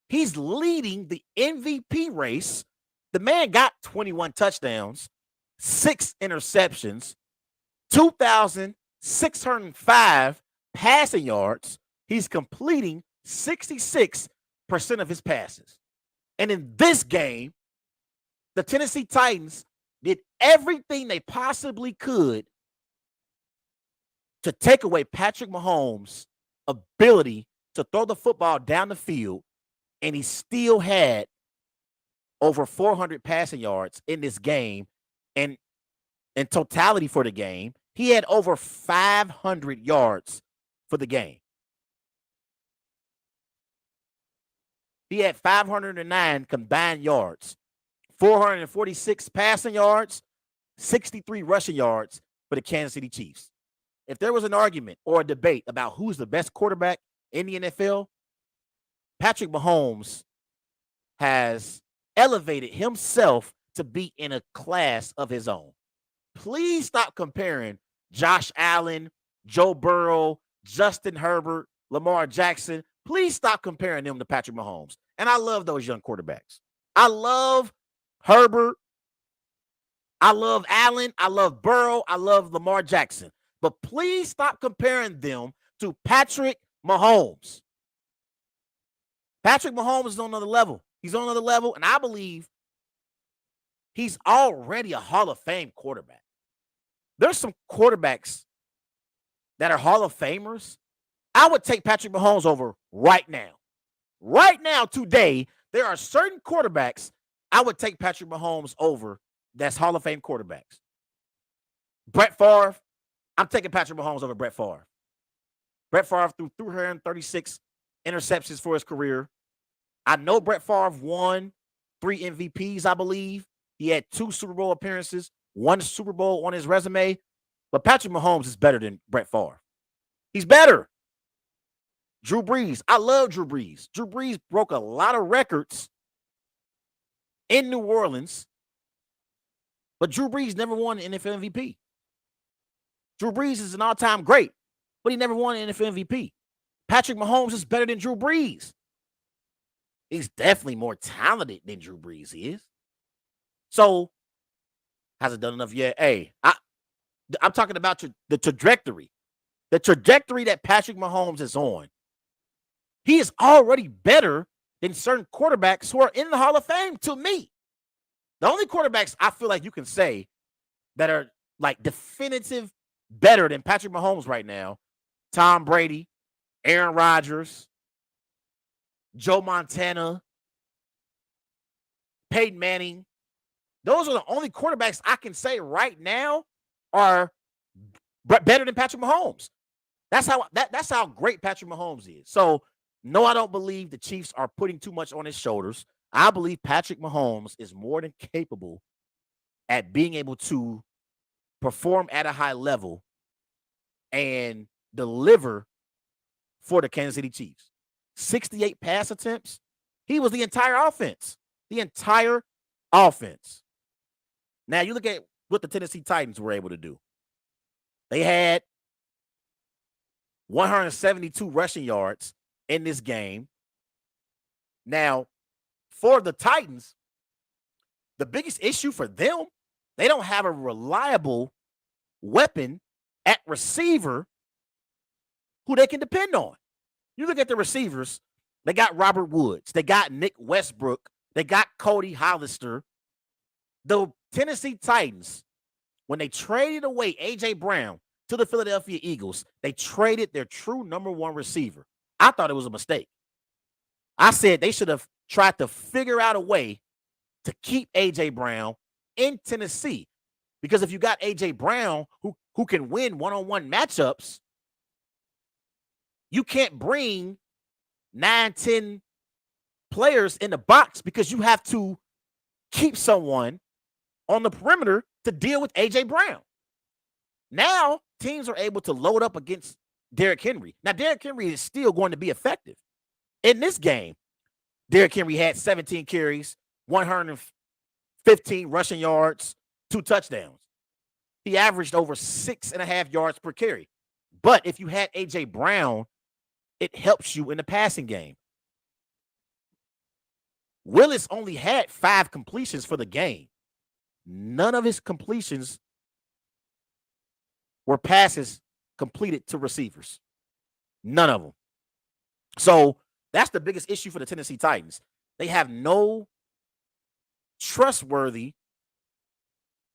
Speaker 2: he's leading the MVP race. The man got 21 touchdowns, 6 interceptions, 2,605 passing yards. He's completing 66% of his passes. And in this game, the Tennessee Titans did everything they possibly could to take away Patrick Mahomes' ability to throw the football down the field, and he still had over 400 passing yards in this game. And in totality for the game, he had over 500 yards for the game. He had 509 combined yards, 446 passing yards, 63 rushing yards for the Kansas City Chiefs. If there was an argument or a debate about who's the best quarterback in the NFL, Patrick Mahomes has elevated himself to be in a class of his own. Please stop comparing Josh Allen, Joe Burrow, Justin Herbert, Lamar Jackson. Please stop comparing them to Patrick Mahomes. And I love those young quarterbacks. I love Herbert. I love Allen. I love Burrow. I love Lamar Jackson. But please stop comparing them to Patrick Mahomes. Patrick Mahomes is on another level. He's on another level, and I believe he's already a Hall of Fame quarterback. There's some quarterbacks that are Hall of Famers. I would take Patrick Mahomes over right now. Right now, today, there are certain quarterbacks I would take Patrick Mahomes over that's Hall of Fame quarterbacks. Brett Favre, I'm taking Patrick Mahomes over Brett Favre. Brett Favre threw 336 interceptions for his career. I know Brett Favre won 3 MVPs, I believe. He had 2 Super Bowl appearances, 1 Super Bowl on his resume. But Patrick Mahomes is better than Brett Favre. He's better. Drew Brees. I love Drew Brees. Drew Brees broke a lot of records in New Orleans. But Drew Brees never won an NFL MVP. Drew Brees is an all-time great, but he never won an NFL MVP. Patrick Mahomes is better than Drew Brees. He's definitely more talented than Drew Brees is. So, hasn't done enough yet. Hey, I'm talking about the trajectory. The trajectory that Patrick Mahomes is on. He is already better than certain quarterbacks who are in the Hall of Fame to me. The only quarterbacks I feel like you can say that are like definitive better than Patrick Mahomes right now, Tom Brady, Aaron Rodgers, Joe Montana, Peyton Manning. Those are the only quarterbacks I can say right now are better than Patrick Mahomes. That's how great Patrick Mahomes is. So, no, I don't believe the Chiefs are putting too much on his shoulders. I believe Patrick Mahomes is more than capable at being able to perform at a high level and deliver for the Kansas City Chiefs. 68 pass attempts. He was the entire offense. The entire offense. Now, you look at what the Tennessee Titans were able to do. They had 172 rushing yards in this game. Now, for the Titans, the biggest issue for them, they don't have a reliable weapon at receiver who they can depend on. You look at the receivers, they got Robert Woods, they got Nick Westbrook, they got Cody Hollister. The Tennessee Titans, when they traded away A.J. Brown to the Philadelphia Eagles, they traded their true number one receiver. I thought it was a mistake. I said they should have tried to figure out a way to keep A.J. Brown in Tennessee. Because if you got A.J. Brown who can win one-on-one matchups, you can't bring 9-10 players in the box because you have to keep someone on the perimeter to deal with A.J. Brown. Now, teams are able to load up against Derrick Henry. Now, Derrick Henry is still going to be effective. In this game, Derrick Henry had 17 carries, 115 rushing yards, 2 touchdowns. He averaged over 6.5 yards per carry. But if you had A.J. Brown, it helps you in the passing game. Willis only had 5 completions for the game. None of his completions were passes completed to receivers. None of them. So that's the biggest issue for the Tennessee Titans. They have no trustworthy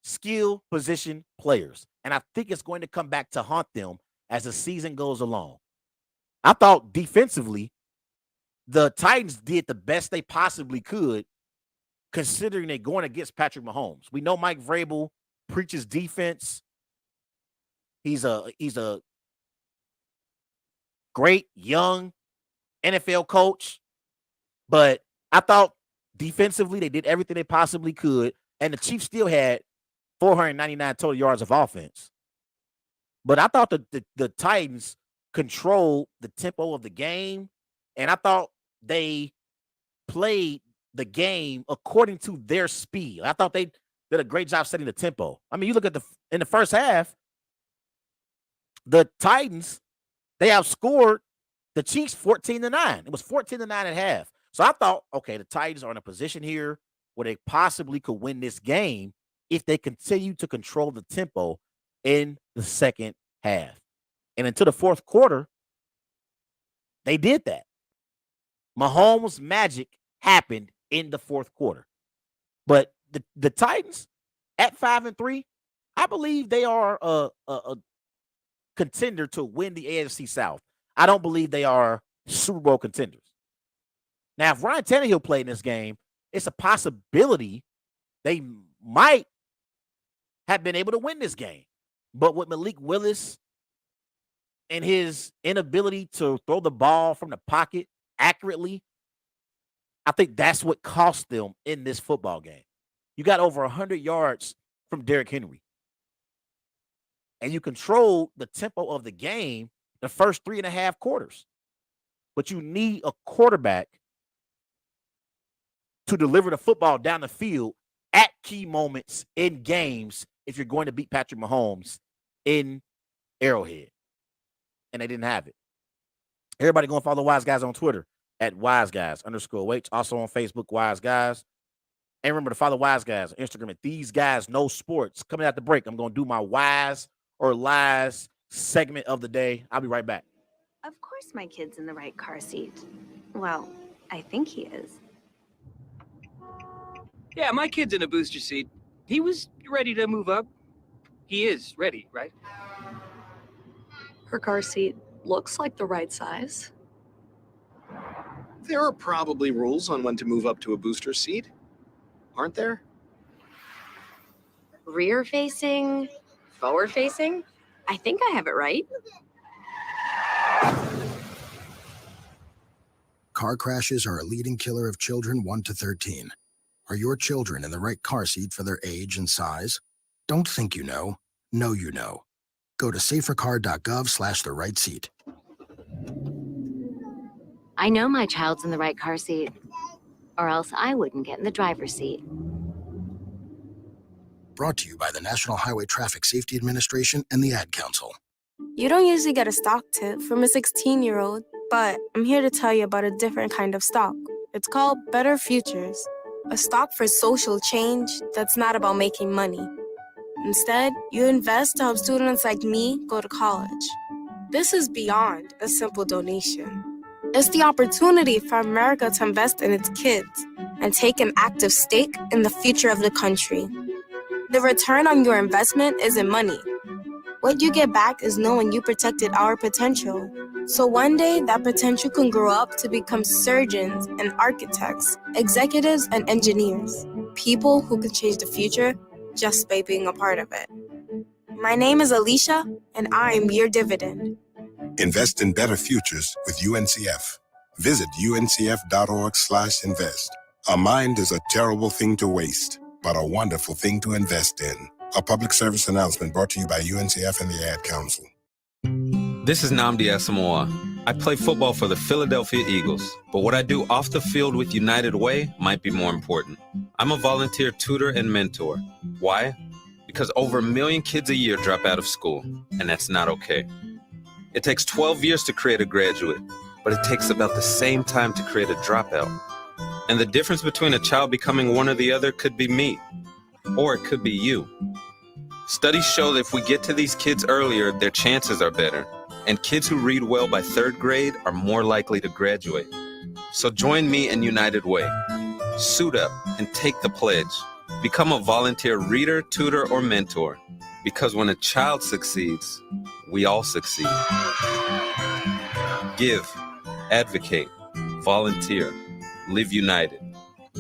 Speaker 2: skill position players. And I think it's going to come back to haunt them as the season goes along. I thought defensively, the Titans did the best they possibly could, considering they're going against Patrick Mahomes. We know Mike Vrabel preaches defense. He's a great young NFL coach, but I thought defensively they did everything they possibly could, and the Chiefs still had 499 total yards of offense. But I thought the Titans controlled the tempo of the game, and I thought they played the game according to their speed. I thought they did a great job setting the tempo. I mean, you look at in the first half, the Titans, they outscored the Chiefs 14-9. It was 14-9 at half. So I thought, okay, the Titans are in a position here where they possibly could win this game if they continue to control the tempo in the second half. And until the fourth quarter, they did that. Mahomes' magic happened in the fourth quarter. But the Titans at 5-3, I believe they are a contender to win the AFC South. I don't believe they are Super Bowl contenders. Now, if Ryan Tannehill played in this game, it's a possibility they might have been able to win this game. But with Malik Willis and his inability to throw the ball from the pocket accurately, I think that's what cost them in this football game. You got over 100 yards from Derrick Henry. And you control the tempo of the game the first 3.5 quarters. But you need a quarterback to deliver the football down the field at key moments in games if you're going to beat Patrick Mahomes in Arrowhead. And they didn't have it. Everybody go and follow Wise Guys on Twitter at WiseGuys_H. Also on Facebook, Wise Guys. And remember to follow Wise Guys on Instagram at These Guys Know Sports. Coming out the break, I'm going to do my Wise or Lies segment of the day. I'll be right back.
Speaker 3: Of course my kid's in the right car seat. Well, I think he is.
Speaker 4: Yeah, my kid's in a booster seat. He was ready to move up. He is ready, right?
Speaker 5: Her car seat looks like the right size.
Speaker 6: There are probably rules on when to move up to a booster seat, aren't there?
Speaker 5: Rear facing, forward facing. I think I have it right.
Speaker 7: Car crashes are a leading killer of children 1 to 13. Are your children in the right car seat for their age and size? Don't think you know you know. Go to safercar.gov/the right seat.
Speaker 15: I know my child's in the right car seat, or else I wouldn't get in the driver's seat.
Speaker 7: Brought to you by the National Highway Traffic Safety Administration and the Ad Council.
Speaker 8: You don't usually get a stock tip from a 16-year-old, but I'm here to tell you about a different kind of stock. It's called Better Futures, a stock for social change that's not about making money. Instead, you invest to help students like me go to college. This is beyond a simple donation. It's the opportunity for America to invest in its kids and take an active stake in the future of the country. The return on your investment isn't money. What you get back is knowing you protected our potential. So one day, that potential can grow up to become surgeons and architects, executives and engineers, people who can change the future just by being a part of it. My name is Alicia, and I'm your dividend.
Speaker 9: Invest in better futures with UNCF. Visit uncf.org/invest. A mind is a terrible thing to waste, but a wonderful thing to invest in. A public service announcement brought to you by UNCF and the Ad Council.
Speaker 10: This is Nnamdi Asamoah. I play football for the Philadelphia Eagles, but what I do off the field with United Way might be more important. I'm a volunteer tutor and mentor. Why? Because over 1 million kids a year drop out of school, and that's not okay. It takes 12 years to create a graduate, but it takes about the same time to create a dropout. And the difference between a child becoming one or the other could be me, or it could be you. Studies show that if we get to these kids earlier, their chances are better. And kids who read well by 3rd grade are more likely to graduate. So join me in United Way. Suit up and take the pledge. Become a volunteer reader, tutor, or mentor. Because when a child succeeds, we all succeed. Give, advocate, volunteer, live united.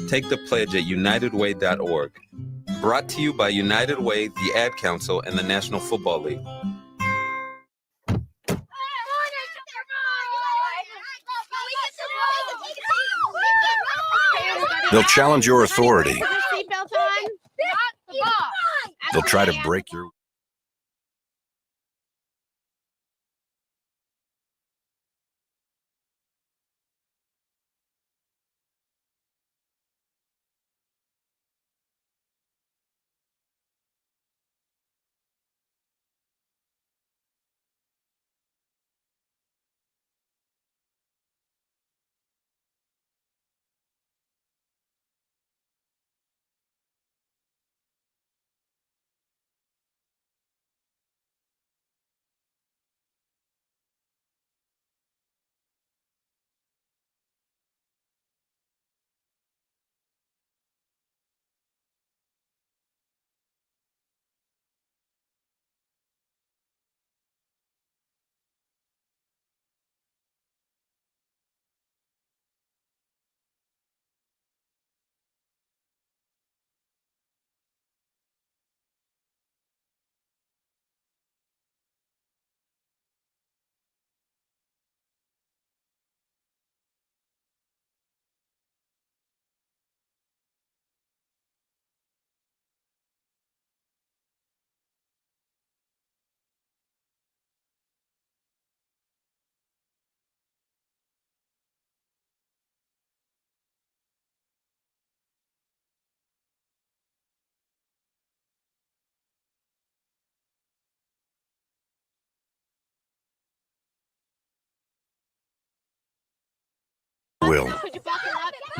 Speaker 10: Take the pledge at unitedway.org. Brought to you by United Way, the Ad Council, and the National Football League.
Speaker 11: They'll challenge your authority. They'll try to break your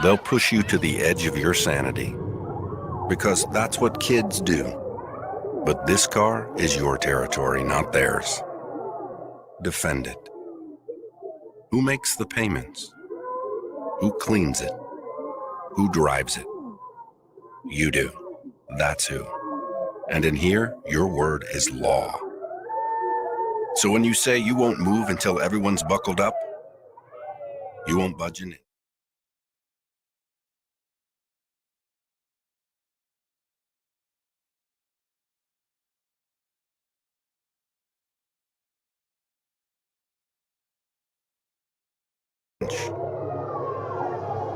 Speaker 11: They'll push you to the edge of your sanity. Because that's what kids do. But this car is your territory, not theirs. Defend it. Who makes the payments? Who cleans it? Who drives it? You do. That's who. And in here, your word is law. So when you say you won't move until everyone's buckled up, you won't budge an inch.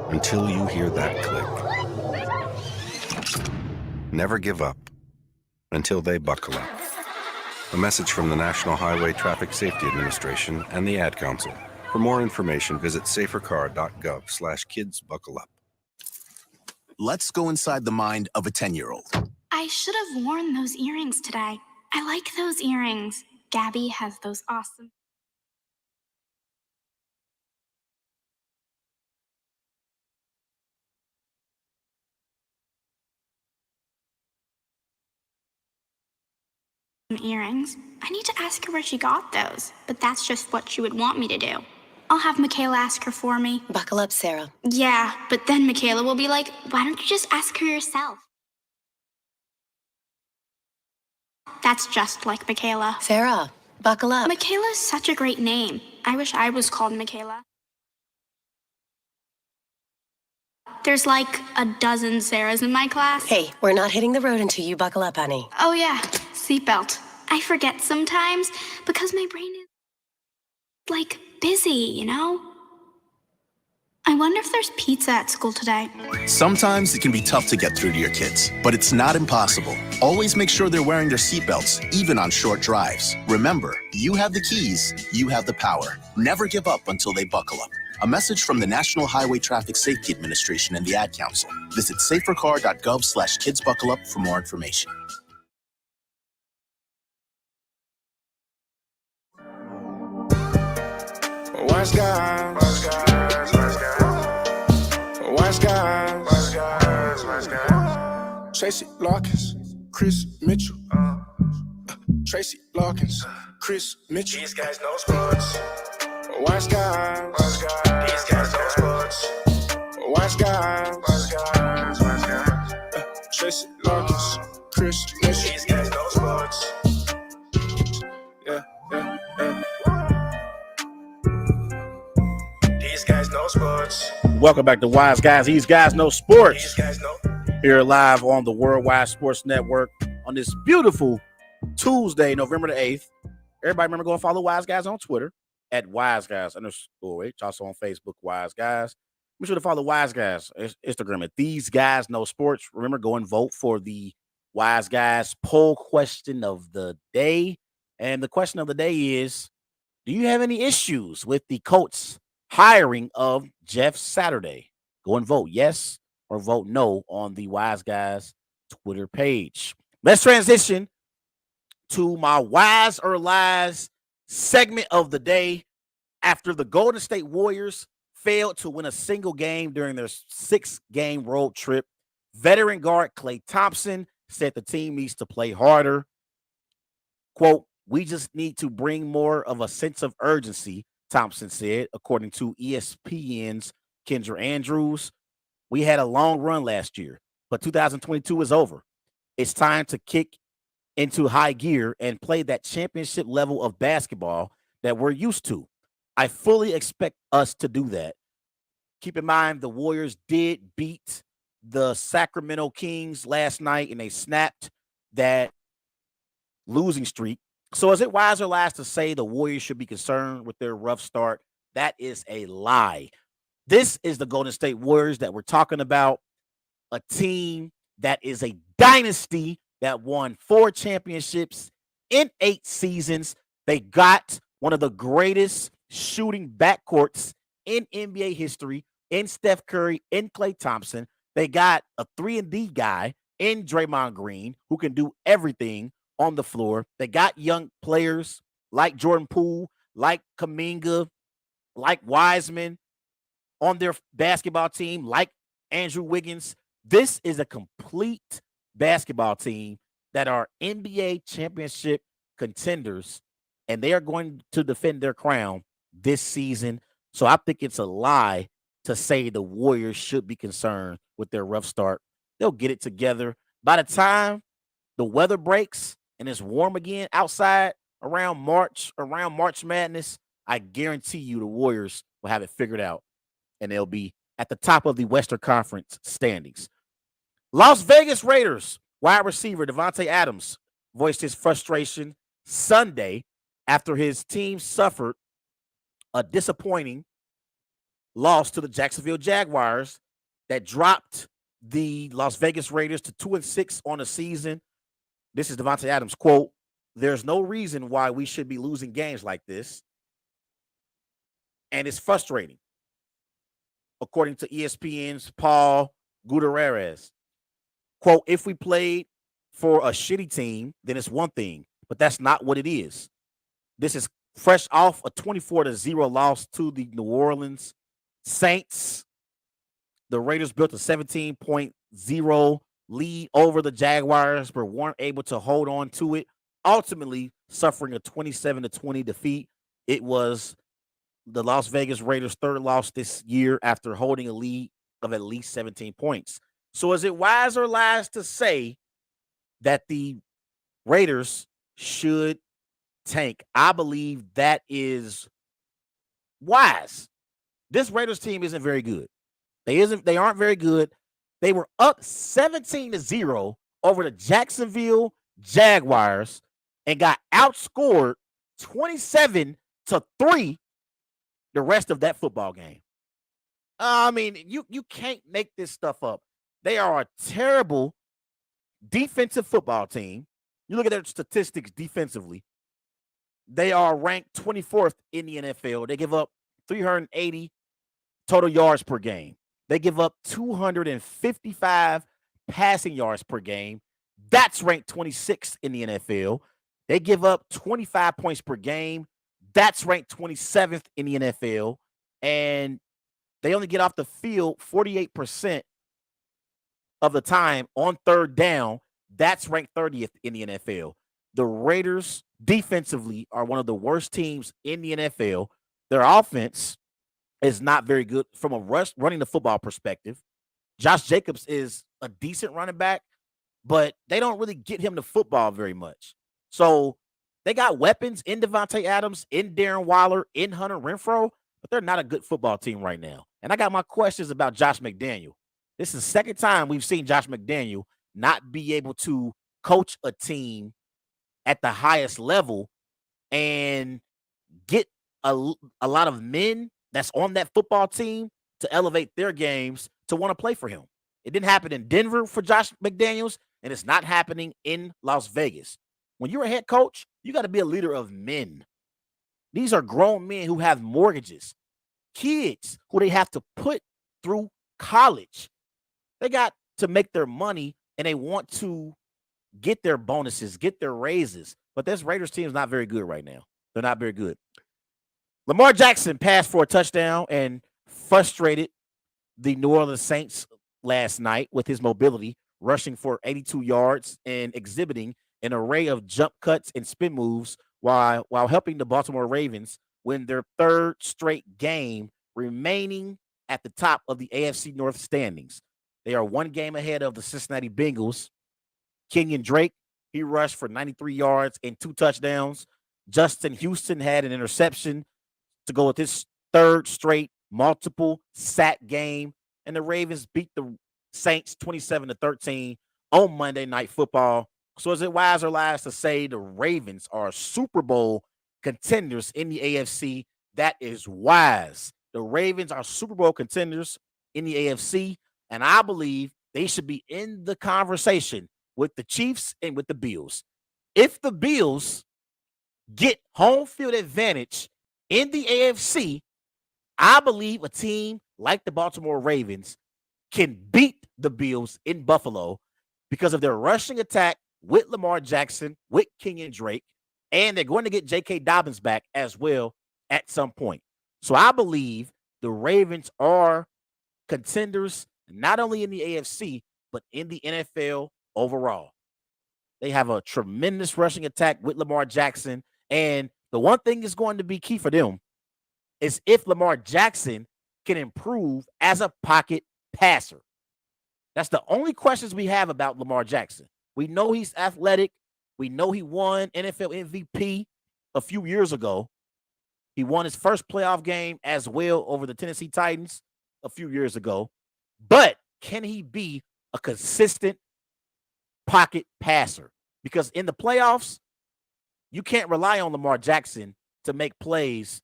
Speaker 11: Until you hear that click. Never give up until they buckle up. A message from the National Highway Traffic Safety Administration and the Ad Council. For more information, visit safercar.gov/kidsbuckleup.
Speaker 12: Let's go inside the mind of a 10-year-old.
Speaker 13: I should have worn those earrings today. I like those earrings. Gabby has those awesome earrings. I need to ask her where she got those, but that's just what she would want me to do. I'll have Michaela ask her for me.
Speaker 14: Buckle up, Sarah.
Speaker 13: Yeah, but then Michaela will be like, why don't you just ask her yourself? That's just like Michaela.
Speaker 14: Sarah, buckle up.
Speaker 13: Michaela's such a great name. I wish I was called Michaela. There's like a dozen Sarahs in my class.
Speaker 14: Hey, we're not hitting the road until you buckle up, honey.
Speaker 13: Oh yeah, seatbelt. I forget sometimes because my brain is like busy, you know? I wonder if there's pizza at school today.
Speaker 12: Sometimes it can be tough to get through to your kids, but it's not impossible. Always make sure they're wearing their seatbelts, even on short drives. Remember, you have the keys, you have the power. Never give up until they buckle up. A message from the National Highway Traffic Safety Administration and the Ad Council. Visit safercar.gov/kidsbuckleup for more information.
Speaker 1: Wise guys, wise guys, wise guys, wise guys, wise guys. Tracy Larkins, Chris Mitchell, Tracy Larkins, Chris Mitchell. These guys know sports. Wise guys, wise guys. These guys know sports. Wise guys, wise guys, wise guys. Tracy Larkins, Chris Mitchell. These guys know sports. Yeah, yeah, yeah. These guys know sports.
Speaker 2: Welcome back to Wise Guys. These guys know sports.
Speaker 1: These guys know.
Speaker 2: Here live on the Worldwide Sports Network on this beautiful Tuesday, November the 8th. Everybody remember go and follow Wise Guys on Twitter at WiseGuys_H. Also on Facebook, Wise Guys. Be sure to follow Wise Guys Instagram at These Guys Know Sports. Remember, go and vote for the Wise Guys poll question of the day. And the question of the day is, do you have any issues with the Colts hiring of Jeff Saturday? Go and vote yes or vote no on the Wise Guys Twitter page. Let's transition to my Wise or Lies segment of the day. After the Golden State Warriors failed to win a single game during their 6-game road trip, veteran guard Klay Thompson said the team needs to play harder. Quote, "We just need to bring more of a sense of urgency," Thompson said, according to ESPN's Kendra Andrews. "We had a long run last year, but 2022 is over. It's time to kick into high gear and play that championship level of basketball that we're used to. I fully expect us to do that." Keep in mind, the Warriors did beat the Sacramento Kings last night, and they snapped that losing streak. So is it wise or lies to say the Warriors should be concerned with their rough start? That is a lie. This is the Golden State Warriors that we're talking about, a team that is a dynasty that won 4 championships in 8 seasons. They got one of the greatest shooting backcourts in NBA history in Steph Curry, in Klay Thompson. They got a 3-and-D guy in Draymond Green who can do everything on the floor. They got young players like Jordan Poole, like Kuminga, like Wiseman on their basketball team, like Andrew Wiggins. This is a complete basketball team that are NBA championship contenders, and they are going to defend their crown this season. So I think it's a lie to say the Warriors should be concerned with their rough start. They'll get it together. By the time the weather breaks and it's warm again outside around March Madness, I guarantee you the Warriors will have it figured out, and they'll be at the top of the Western Conference standings. Las Vegas Raiders wide receiver Davante Adams voiced his frustration Sunday after his team suffered a disappointing loss to the Jacksonville Jaguars that dropped the Las Vegas Raiders to 2-6 on the season. This is Davante Adams' quote: "There's no reason why we should be losing games like this, and it's frustrating." According to ESPN's Paul Gutierrez, quote, "If we played for a shitty team, then it's one thing, but that's not what it is. This is fresh off a 24-0 loss to the New Orleans Saints. The Raiders built a 17.0 lead over the Jaguars, but weren't able to hold on to it, ultimately suffering a 27-20 defeat. It was the Las Vegas Raiders' third loss this year after holding a lead of at least 17 points. So is it wise or lies to say that the Raiders should tank? I believe that is wise. This Raiders team isn't very good. They aren't very good. They were up 17-0 over the Jacksonville Jaguars and got outscored 27-3 the rest of that football game. I mean, you can't make this stuff up. They are a terrible defensive football team. You look at their statistics defensively. They are ranked 24th in the NFL. They give up 380 total yards per game. They give up 255 passing yards per game. That's ranked 26th in the NFL. They give up 25 points per game. That's ranked 27th in the NFL. And they only get off the field 48% of the time on third down. That's ranked 30th in the NFL. The Raiders defensively are one of the worst teams in the NFL. Their offense is not very good from a running the football perspective. Josh Jacobs is a decent running back, but they don't really get him the football very much. So they got weapons in Davante Adams, in Darren Waller, in Hunter Renfrow, but they're not a good football team right now. And I got my questions about Josh McDaniel. This is the second time we've seen Josh McDaniel not be able to coach a team at the highest level and get a lot of men that's on that football team to elevate their games to want to play for him. It didn't happen in Denver for Josh McDaniels, and it's not happening in Las Vegas. When you're a head coach, you got to be a leader of men. These are grown men who have mortgages, kids who they have to put through college. They got to make their money, and they want to get their bonuses, get their raises. But this Raiders team is not very good right now. They're not very good. Lamar Jackson passed for a touchdown and frustrated the New Orleans Saints last night with his mobility, rushing for 82 yards and exhibiting an array of jump cuts and spin moves while helping the Baltimore Ravens win their third straight game, remaining at the top of the AFC North standings. They are one game ahead of the Cincinnati Bengals. Kenyon Drake, he rushed for 93 yards and 2 touchdowns. Justin Houston had an interception to go with his third straight multiple sack game. And the Ravens beat the Saints 27-13 on Monday Night Football. So is it wise or lies to say the Ravens are Super Bowl contenders in the AFC? That is wise. The Ravens are Super Bowl contenders in the AFC, and I believe they should be in the conversation with the Chiefs and with the Bills. If the Bills get home field advantage in the AFC, I believe a team like the Baltimore Ravens can beat the Bills in Buffalo because of their rushing attack with Lamar Jackson, with Kenyon Drake, and they're going to get J.K. Dobbins back as well at some point. So I believe the Ravens are contenders, not only in the AFC, but in the NFL overall. They have a tremendous rushing attack with Lamar Jackson. And the one thing is going to be key for them is if Lamar Jackson can improve as a pocket passer. That's the only questions we have about Lamar Jackson. We know he's athletic. We know he won NFL MVP a few years ago. He won his first playoff game as well over the Tennessee Titans a few years ago. But can he be a consistent pocket passer? Because in the playoffs, you can't rely on Lamar Jackson to make plays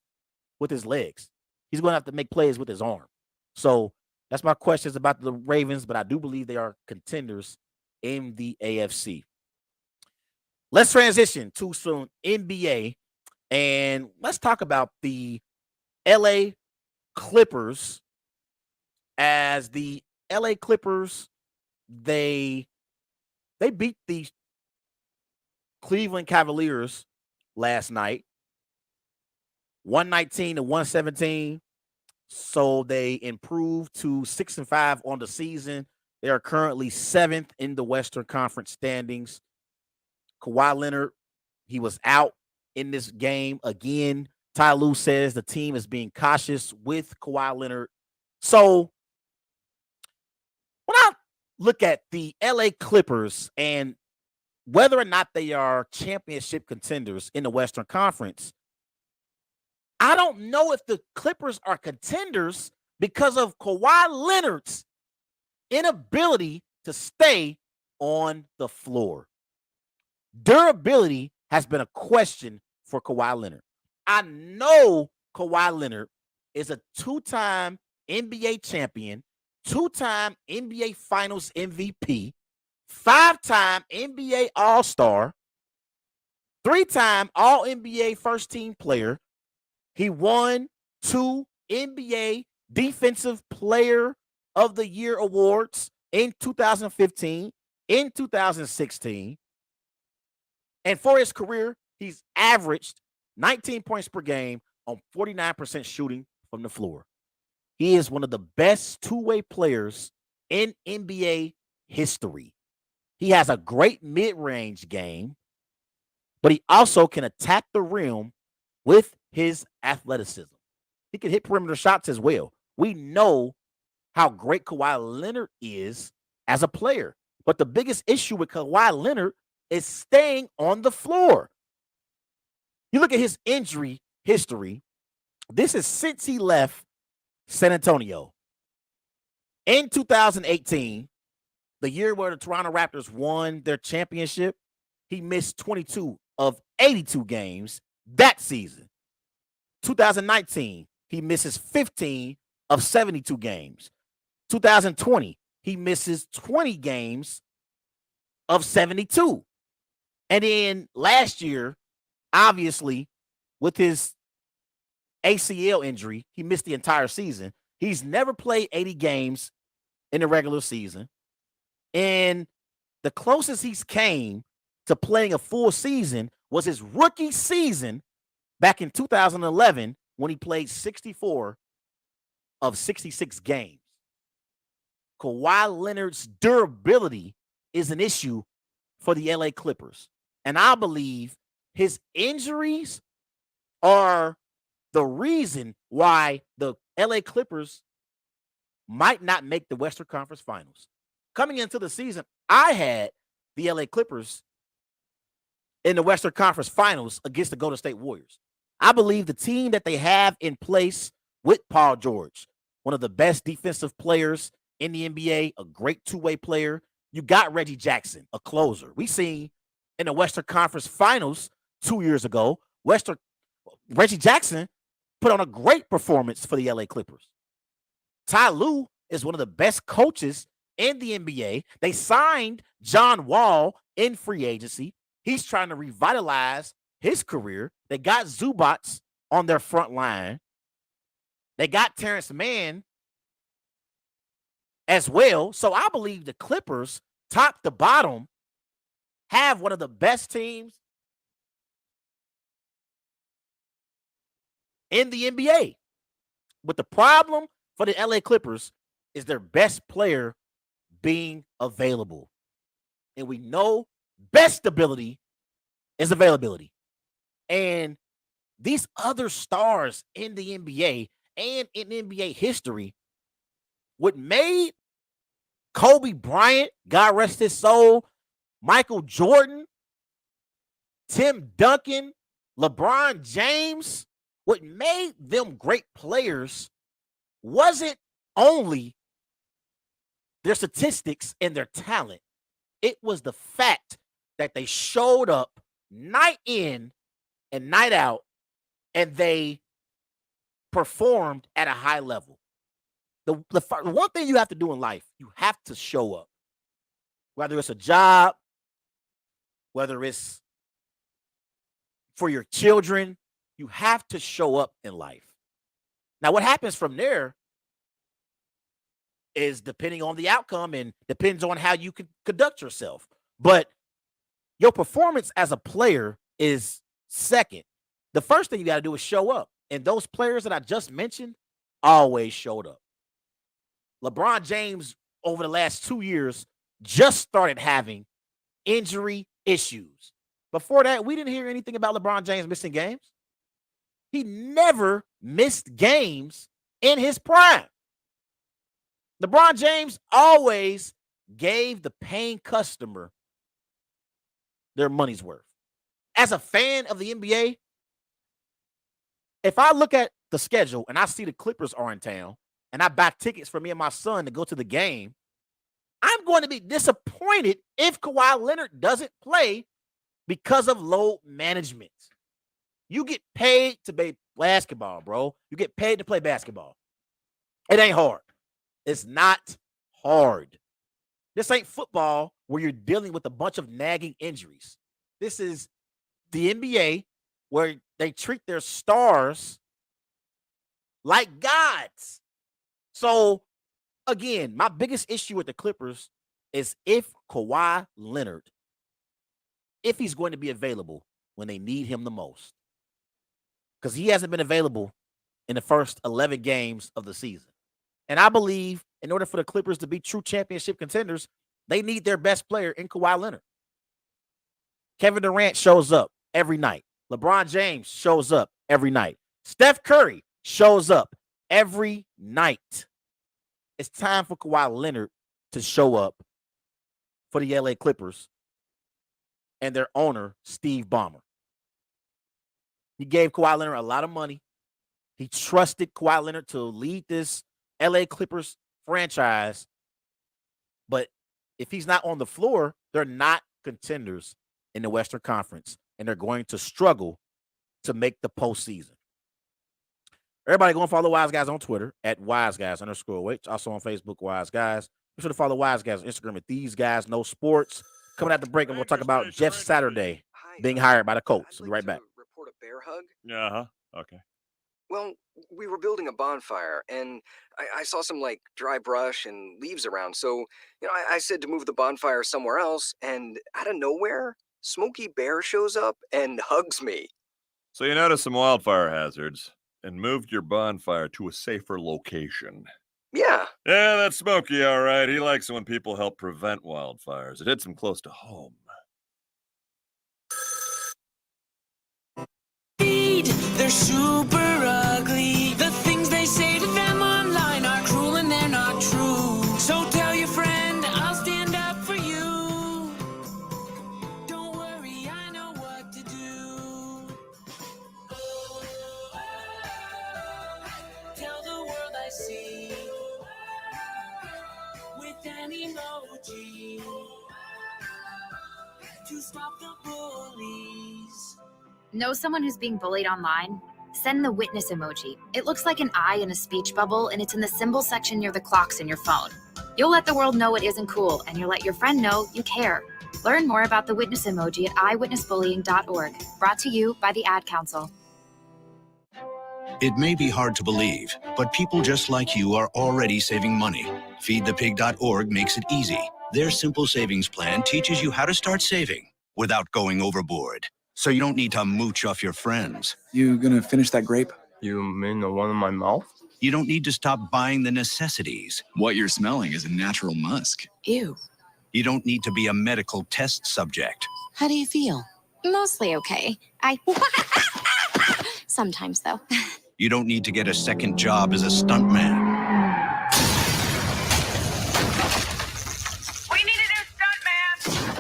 Speaker 2: with his legs. He's going to have to make plays with his arm. So that's my questions about the Ravens, but I do believe they are contenders in the AFC. Let's transition to some NBA, and let's talk about the LA Clippers. As the LA Clippers, they beat the Cleveland Cavaliers last night, 119-117. So they improved to 6-5 on the season. They are currently 7th in the Western Conference standings. Kawhi Leonard, he was out in this game again. Ty Lue says the team is being cautious with Kawhi Leonard. So when I look at the LA Clippers and whether or not they are championship contenders in the Western Conference, I don't know if the Clippers are contenders because of Kawhi Leonard's inability to stay on the floor. Durability has been a question for Kawhi Leonard. I know Kawhi Leonard is a 2-time NBA champion, 2-time NBA Finals MVP, 5-time NBA All-Star, 3-time All-NBA first-team player. He won 2 NBA Defensive Player of the Year awards in 2015, in 2016. And for his career, he's averaged 19 points per game on 49% shooting from the floor. He is one of the best two-way players in NBA history. He has a great mid-range game, but he also can attack the rim with his athleticism. He can hit perimeter shots as well. We know how great Kawhi Leonard is as a player, but the biggest issue with Kawhi Leonard is staying on the floor. You look at his injury history. This is since he left San Antonio. In 2018, the year where the Toronto Raptors won their championship, he missed 22 of 82 games that season. 2019, he misses 15 of 72 games. 2020, he misses 20 games of 72. And then last year, obviously, with his ACL injury, he missed the entire season. He's never played 80 games in the regular season. And the closest he's came to playing a full season was his rookie season back in 2011 when he played 64 of 66 games. Kawhi Leonard's durability is an issue for the LA Clippers. And I believe his injuries are the reason why the LA Clippers might not make the Western Conference Finals. Coming into the season, I had the LA Clippers in the Western Conference Finals against the Golden State Warriors. I believe the team that they have in place with Paul George, one of the best defensive players in the NBA, a great two-way player. You got Reggie Jackson, a closer. We seen in the Western Conference Finals 2 years ago, Reggie Jackson put on a great performance for the LA Clippers. Ty Lue is one of the best coaches in the NBA. They signed John Wall in free agency. He's trying to revitalize his career. They got Zubats on their front line. They got Terrence Mann as well. So I believe the Clippers, top to bottom, have one of the best teams in the NBA. But the problem for the LA Clippers is their best player being available. And we know best ability is availability. And these other stars in the NBA and in NBA history, what made Kobe Bryant, God rest his soul, Michael Jordan, Tim Duncan, LeBron James, what made them great players wasn't only their statistics and their talent. It was the fact that they showed up night in and night out, and they performed at a high level. The one thing you have to do in life, you have to show up. Whether it's a job, whether it's for your children, you have to show up in life. Now, what happens from there is depending on the outcome and depends on how you can conduct yourself. But your performance as a player is second. The first thing you got to do is show up. And those players that I just mentioned always showed up. LeBron James, over the last 2 years, just started having injury issues. Before that, we didn't hear anything about LeBron James missing games. He never missed games in his prime. LeBron James always gave the paying customer their money's worth. As a fan of the NBA, if I look at the schedule and I see the Clippers are in town and I buy tickets for me and my son to go to the game, I'm going to be disappointed if Kawhi Leonard doesn't play because of load management. You get paid to play basketball, bro. You get paid to play basketball. It ain't hard. It's not hard. This ain't football where you're dealing with a bunch of nagging injuries. This is the NBA where they treat their stars like gods. So, again, my biggest issue with the Clippers is if Kawhi Leonard, if he's going to be available when they need him the most. Because he hasn't been available in the first 11 games of the season. And I believe in order for the Clippers to be true championship contenders, they need their best player in Kawhi Leonard. Kevin Durant shows up every night. LeBron James shows up every night. Steph Curry shows up every night. It's time for Kawhi Leonard to show up for the LA Clippers and their owner, Steve Ballmer. He gave Kawhi Leonard a lot of money. He trusted Kawhi Leonard to lead this LA Clippers franchise. But if he's not on the floor, they're not contenders in the Western Conference, and they're going to struggle to make the postseason. Everybody go and follow Wise Guys on Twitter at WiseGuys_H. Also on Facebook, Wise Guys. Be sure to follow Wise Guys on Instagram at These Guys Know Sports. Coming at the break, and we'll talk about Jeff Saturday being hired by the Colts. We'll be right back.
Speaker 16: Report a bear hug?
Speaker 17: Uh-huh. Okay.
Speaker 16: Well, we were building a bonfire, and I saw some, dry brush and leaves around. So, I said to move the bonfire somewhere else, and out of nowhere, Smokey Bear shows up and hugs me.
Speaker 17: So you noticed some wildfire hazards and moved your bonfire to a safer location.
Speaker 16: Yeah.
Speaker 17: Yeah, that's Smokey, all right. He likes it when people help prevent wildfires. It hits him close to home.
Speaker 18: They're super ugly. The things they say to them online are cruel and they're not true. So tell your friend I'll stand up for you. Don't worry, I know what to do. Tell the world I see with an emoji to stop the bullies.
Speaker 19: Know someone who's being bullied online? Send the witness emoji. It looks like an eye in a speech bubble, and it's in the symbol section near the clocks in your phone. You'll let the world know it isn't cool, and you'll let your friend know you care. Learn more about the witness emoji at eyewitnessbullying.org. Brought to you by the Ad Council.
Speaker 20: It may be hard to believe, but people just like you are already saving money. Feedthepig.org makes it easy. Their simple savings plan teaches you how to start saving without going overboard. So you don't need to mooch off your friends.
Speaker 21: You gonna finish that grape?
Speaker 22: You mean the one in my mouth?
Speaker 20: You don't need to stop buying the necessities.
Speaker 6: What you're smelling is a natural musk.
Speaker 14: Ew.
Speaker 20: You don't need to be a medical test subject.
Speaker 14: How do you feel?
Speaker 13: Mostly okay. Sometimes, though.
Speaker 20: You don't need to get a second job as a stuntman.
Speaker 21: We need a new stuntman.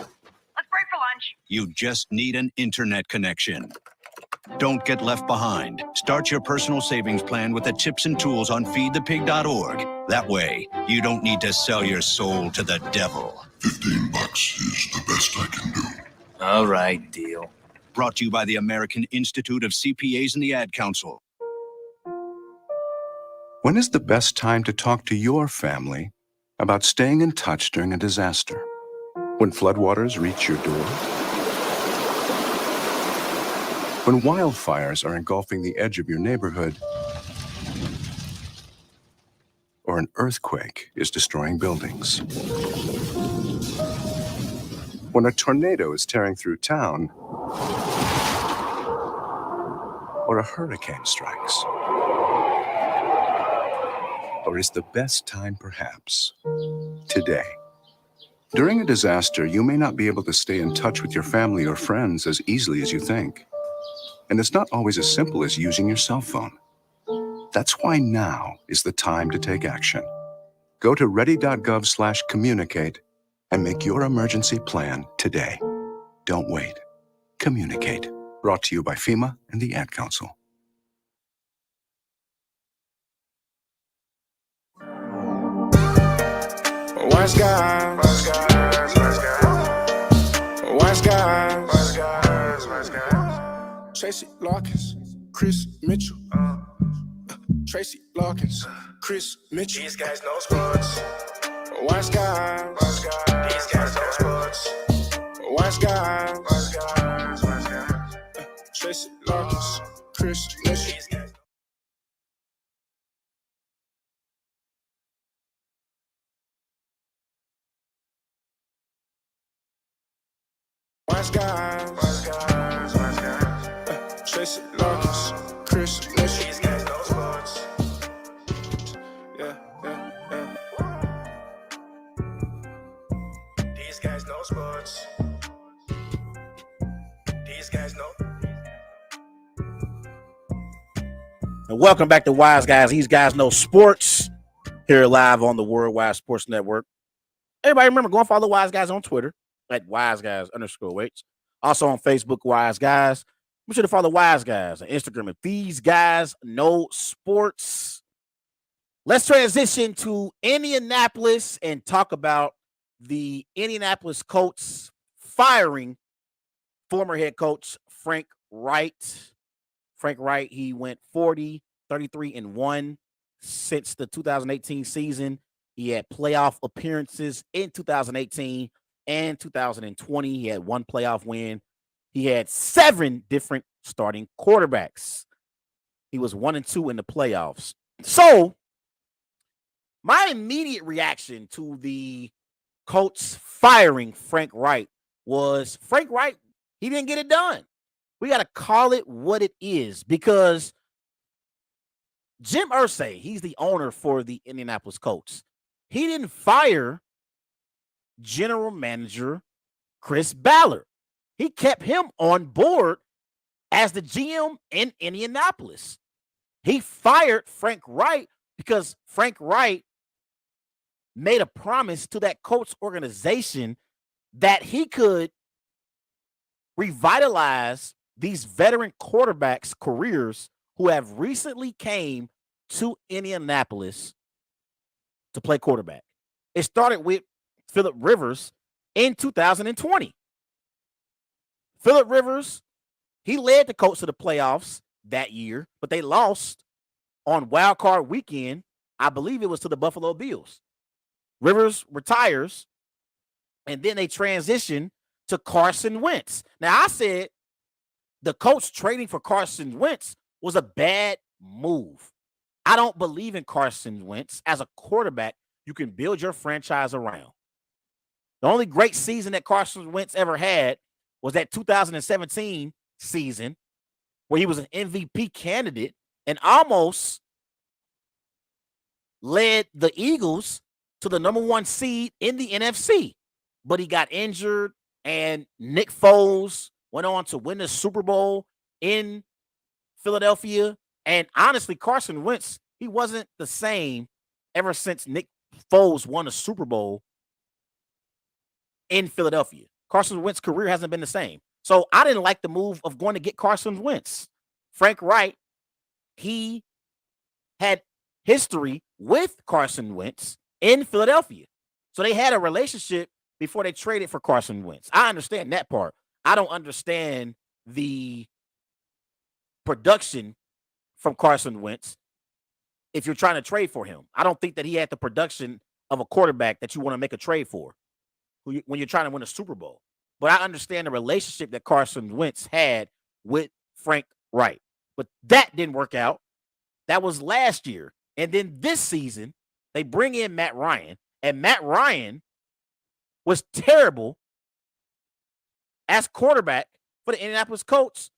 Speaker 21: Let's break for lunch.
Speaker 20: You just need an internet connection. Don't get left behind. Start your personal savings plan with the tips and tools on feedthepig.org. That way, you don't need to sell your soul to the devil.
Speaker 9: $15 is the best I can do.
Speaker 20: All right, deal. Brought to you by the American Institute of CPAs and the Ad Council.
Speaker 22: When is the best time to talk to your family about staying in touch during a disaster? When floodwaters reach your door? When wildfires are engulfing the edge of your neighborhood? Or an earthquake is destroying buildings? When a tornado is tearing through town? Or a hurricane strikes? Or is the best time perhaps today? During a disaster, you may not be able to stay in touch with your family or friends as easily as you think. And it's not always as simple as using your cell phone. That's why now is the time to take action. Go to ready.gov/communicate and make your emergency plan today. Don't wait. Communicate. Brought to you by FEMA and the Ad Council.
Speaker 1: Wise guys, wise guys, wise guys, wise guys, wise guys, wise guys. Tracy Larkins, Chris Mitchell, Tracy Larkins, Chris Mitchell. These guys know sports. Wise guys, wise guys. These guys know sports. Wise guys, wise guys, wise guys. Tracy Larkins, Chris Mitchell. Wise guys, wise guys, wise guys. Tracy Larkins, Chris Mitchell. These guys know sports. Yeah, yeah, yeah. These guys know sports. These guys know.
Speaker 2: And welcome back to Wise Guys. These guys know sports. Here live on the Worldwide Sports Network. Everybody remember, go and follow Wise Guys on Twitter at WiseGuys_H. Also on Facebook, Wise Guys. Be sure to follow Wise Guys on Instagram at These Guys Know Sports. Let's transition to Indianapolis and talk about the Indianapolis Colts firing former head coach Frank Reich. Frank Reich, he went 40, 33-1 since the 2018 season. He had playoff appearances in 2018 and 2020. He had one playoff win. He had 7 different starting quarterbacks. He was 1-2 in the playoffs. So my immediate reaction to the Colts firing Frank Reich was Frank Reich, he didn't get it done. We got to call it what it is, because Jim Irsay, he's the owner for the Indianapolis Colts. He didn't fire general manager Chris Ballard. He kept him on board as the GM in Indianapolis. He fired Frank Reich because Frank Reich made a promise to that Colts organization that he could revitalize these veteran quarterbacks' careers who have recently came to Indianapolis to play quarterback. It started with Phillip Rivers in 2020. Phillip Rivers, he led the Colts to the playoffs that year, but they lost on Wild Card Weekend. I believe it was to the Buffalo Bills. Rivers retires, and then they transition to Carson Wentz. Now, I said the Colts trading for Carson Wentz was a bad move. I don't believe in Carson Wentz as a quarterback you can build your franchise around. The only great season that Carson Wentz ever had was that 2017 season where he was an MVP candidate and almost led the Eagles to the number 1 seed in the NFC, but he got injured, and Nick Foles went on to win the Super Bowl in Philadelphia. And honestly, Carson Wentz, he wasn't the same ever since Nick Foles won a Super Bowl in Philadelphia. Carson Wentz's career hasn't been the same. So I didn't like the move of going to get Carson Wentz. Frank Reich, he had history with Carson Wentz in Philadelphia. So they had a relationship before they traded for Carson Wentz. I understand that part. I don't understand the production from Carson Wentz if you're trying to trade for him. I don't think that he had the production of a quarterback that you want to make a trade for when you're trying to win a Super Bowl. But I understand the relationship that Carson Wentz had with Frank Reich. But that didn't work out. That was last year. And then this season, they bring in Matt Ryan. And Matt Ryan was terrible as quarterback for the Indianapolis Colts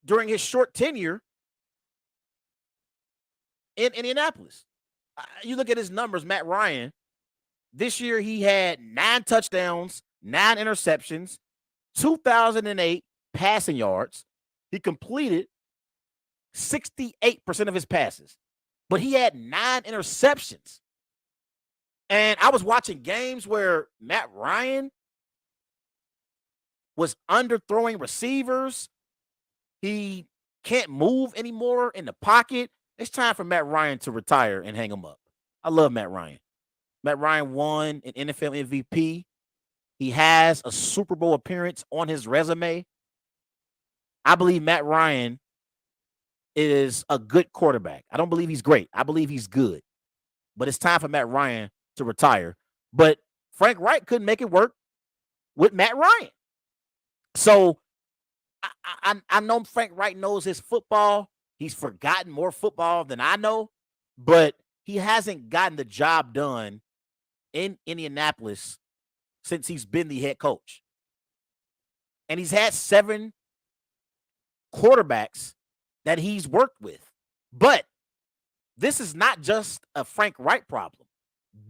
Speaker 2: during his short tenure in Indianapolis. You look at his numbers, Matt Ryan, this year he had 9 touchdowns, 9 interceptions, 2008 passing yards. He completed 68% of his passes, but he had 9 interceptions. And I was watching games where Matt Ryan was underthrowing receivers. He can't move anymore in the pocket. It's time for Matt Ryan to retire and hang him up. I love Matt Ryan. Matt Ryan won an NFL MVP. He has a Super Bowl appearance on his resume. I believe Matt Ryan is a good quarterback. I don't believe he's great. I believe he's good. But it's time for Matt Ryan to retire. But Frank Reich couldn't make it work with Matt Ryan. So I know Frank Reich knows his football. He's forgotten more football than I know, but he hasn't gotten the job done in Indianapolis since he's been the head coach. And he's had 7 quarterbacks that he's worked with. But this is not just a Frank Reich problem.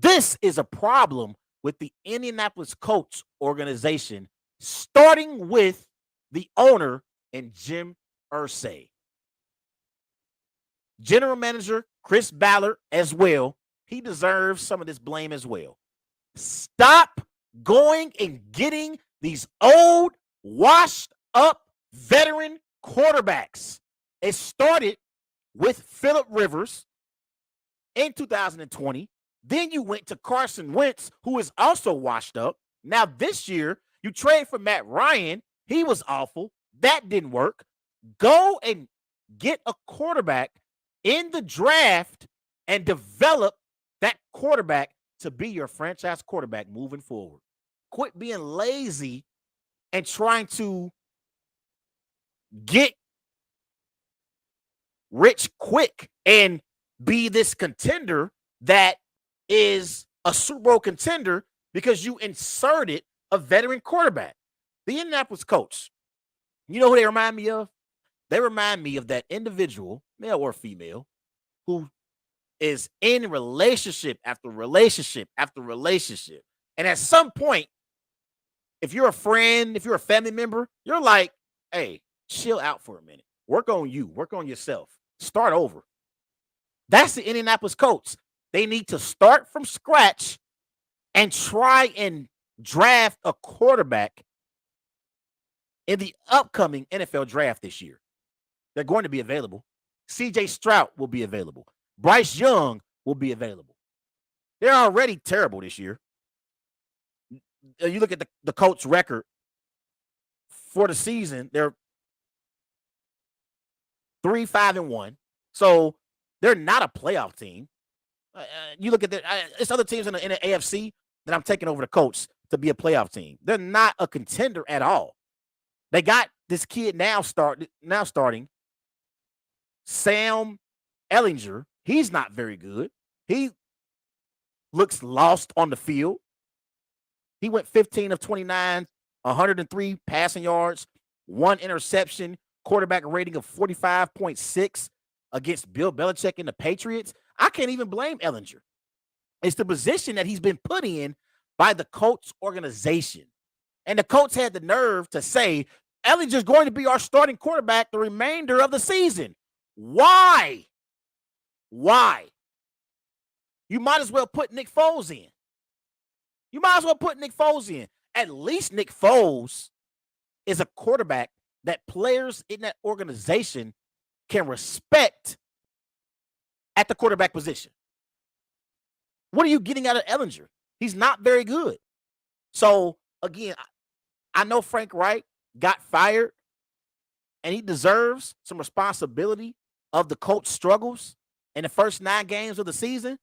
Speaker 2: This is a problem with the Indianapolis Colts organization, starting with the owner and Jim Irsay. General manager Chris Ballard as well. He deserves some of this blame as well. Stop going and getting these old, washed up veteran quarterbacks. It started with Phillip Rivers in 2020. Then you went to Carson Wentz, who is also washed up. Now this year, you trade for Matt Ryan. He was awful. That didn't work. Go and get a quarterback in the draft and develop that quarterback to be your franchise quarterback moving forward. Quit being lazy and trying to get rich quick and be this contender that is a Super Bowl contender because you inserted a veteran quarterback. The Indianapolis Colts, you know who they remind me of? They remind me of that individual, male or female, who is in relationship after relationship after relationship. And at some point, if you're a friend, if you're a family member, you're like, hey, chill out for a minute. Work on you. Work on yourself. Start over. That's the Indianapolis Colts. They need to start from scratch and try and draft a quarterback in the upcoming NFL draft this year. They're going to be available. C.J. Stroud will be available. Bryce Young will be available. They're already terrible this year. You look at the Colts' record for the season, they're 3-5-1. So they're not a playoff team. You look at it's other teams in the AFC that I'm taking over the Colts to be a playoff team. They're not a contender at all. They got this kid now starting, Sam Ehlinger. He's not very good. He looks lost on the field. He went 15 of 29, 103 passing yards, 1 interception, quarterback rating of 45.6 against Bill Belichick and the Patriots. I can't even blame Ellinger. It's the position that he's been put in by the Colts organization. And the Colts had the nerve to say, Ellinger's going to be our starting quarterback the remainder of the season. Why? Why? You might as well put Nick Foles in. You might as well put Nick Foles in. At least Nick Foles is a quarterback that players in that organization can respect at the quarterback position. What are you getting out of Ellinger? He's not very good. So, again, I know Frank Reich got fired, and he deserves some responsibility of the Colts' struggles in the first 9 games of the season,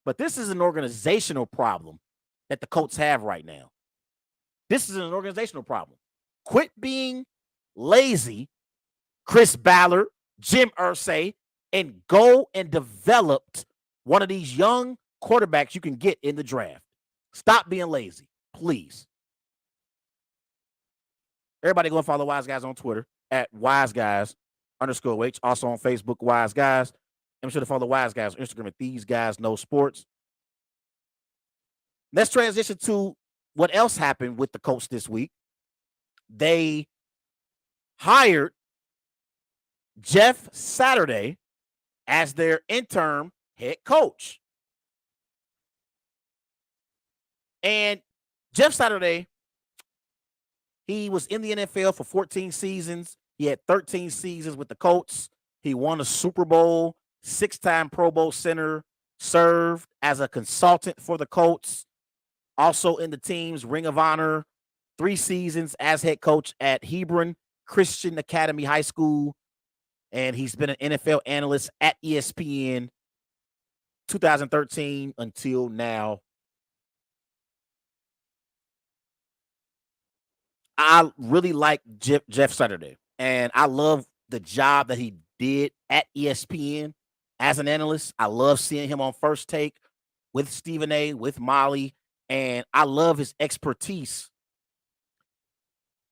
Speaker 2: but this is an organizational problem that the Colts have right now. This is an organizational problem. Quit being lazy, Chris Ballard, Jim Irsay, and go and develop one of these young quarterbacks you can get in the draft. Stop being lazy, please. Everybody go and follow Wise Guys on Twitter at WiseGuys_H. Also on Facebook, Wise Guys. And be sure to follow Wise Guys on Instagram at These Guys Know Sports. Let's transition to what else happened with the Colts this week. They hired Jeff Saturday as their interim head coach. And Jeff Saturday, he was in the NFL for 14 seasons. He had 13 seasons with the Colts. He won a Super Bowl, 6-time Pro Bowl center, served as a consultant for the Colts, also in the team's Ring of Honor, 3 seasons as head coach at Hebron Christian Academy High School, and he's been an NFL analyst at ESPN 2013 until now. I really like Jeff Saturday, and I love the job that he did at ESPN as an analyst. I love seeing him on First Take with Stephen A., with Molly, and I love his expertise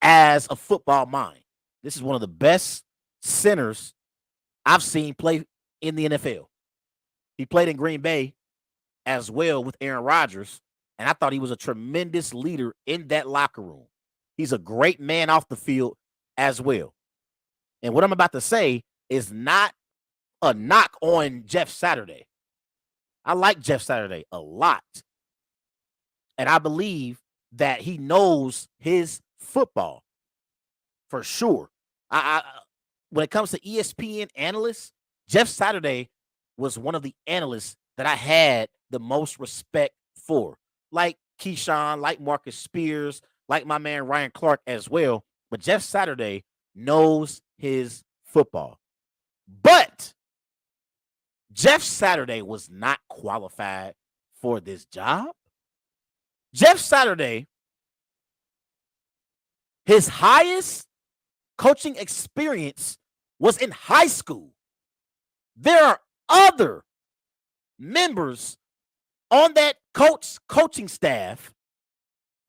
Speaker 2: as a football mind. This is one of the best centers I've seen play in the NFL. He played in Green Bay as well with Aaron Rodgers, and I thought he was a tremendous leader in that locker room. He's a great man off the field as well. And what I'm about to say is not a knock on Jeff Saturday. I like Jeff Saturday a lot. And I believe that he knows his football for sure. When it comes to ESPN analysts, Jeff Saturday was one of the analysts that I had the most respect for. Like Keyshawn, like Marcus Spears, like my man Ryan Clark as well. But Jeff Saturday knows his football. But Jeff Saturday was not qualified for this job. Jeff Saturday, his highest coaching experience was in high school. There are other members on that coaching staff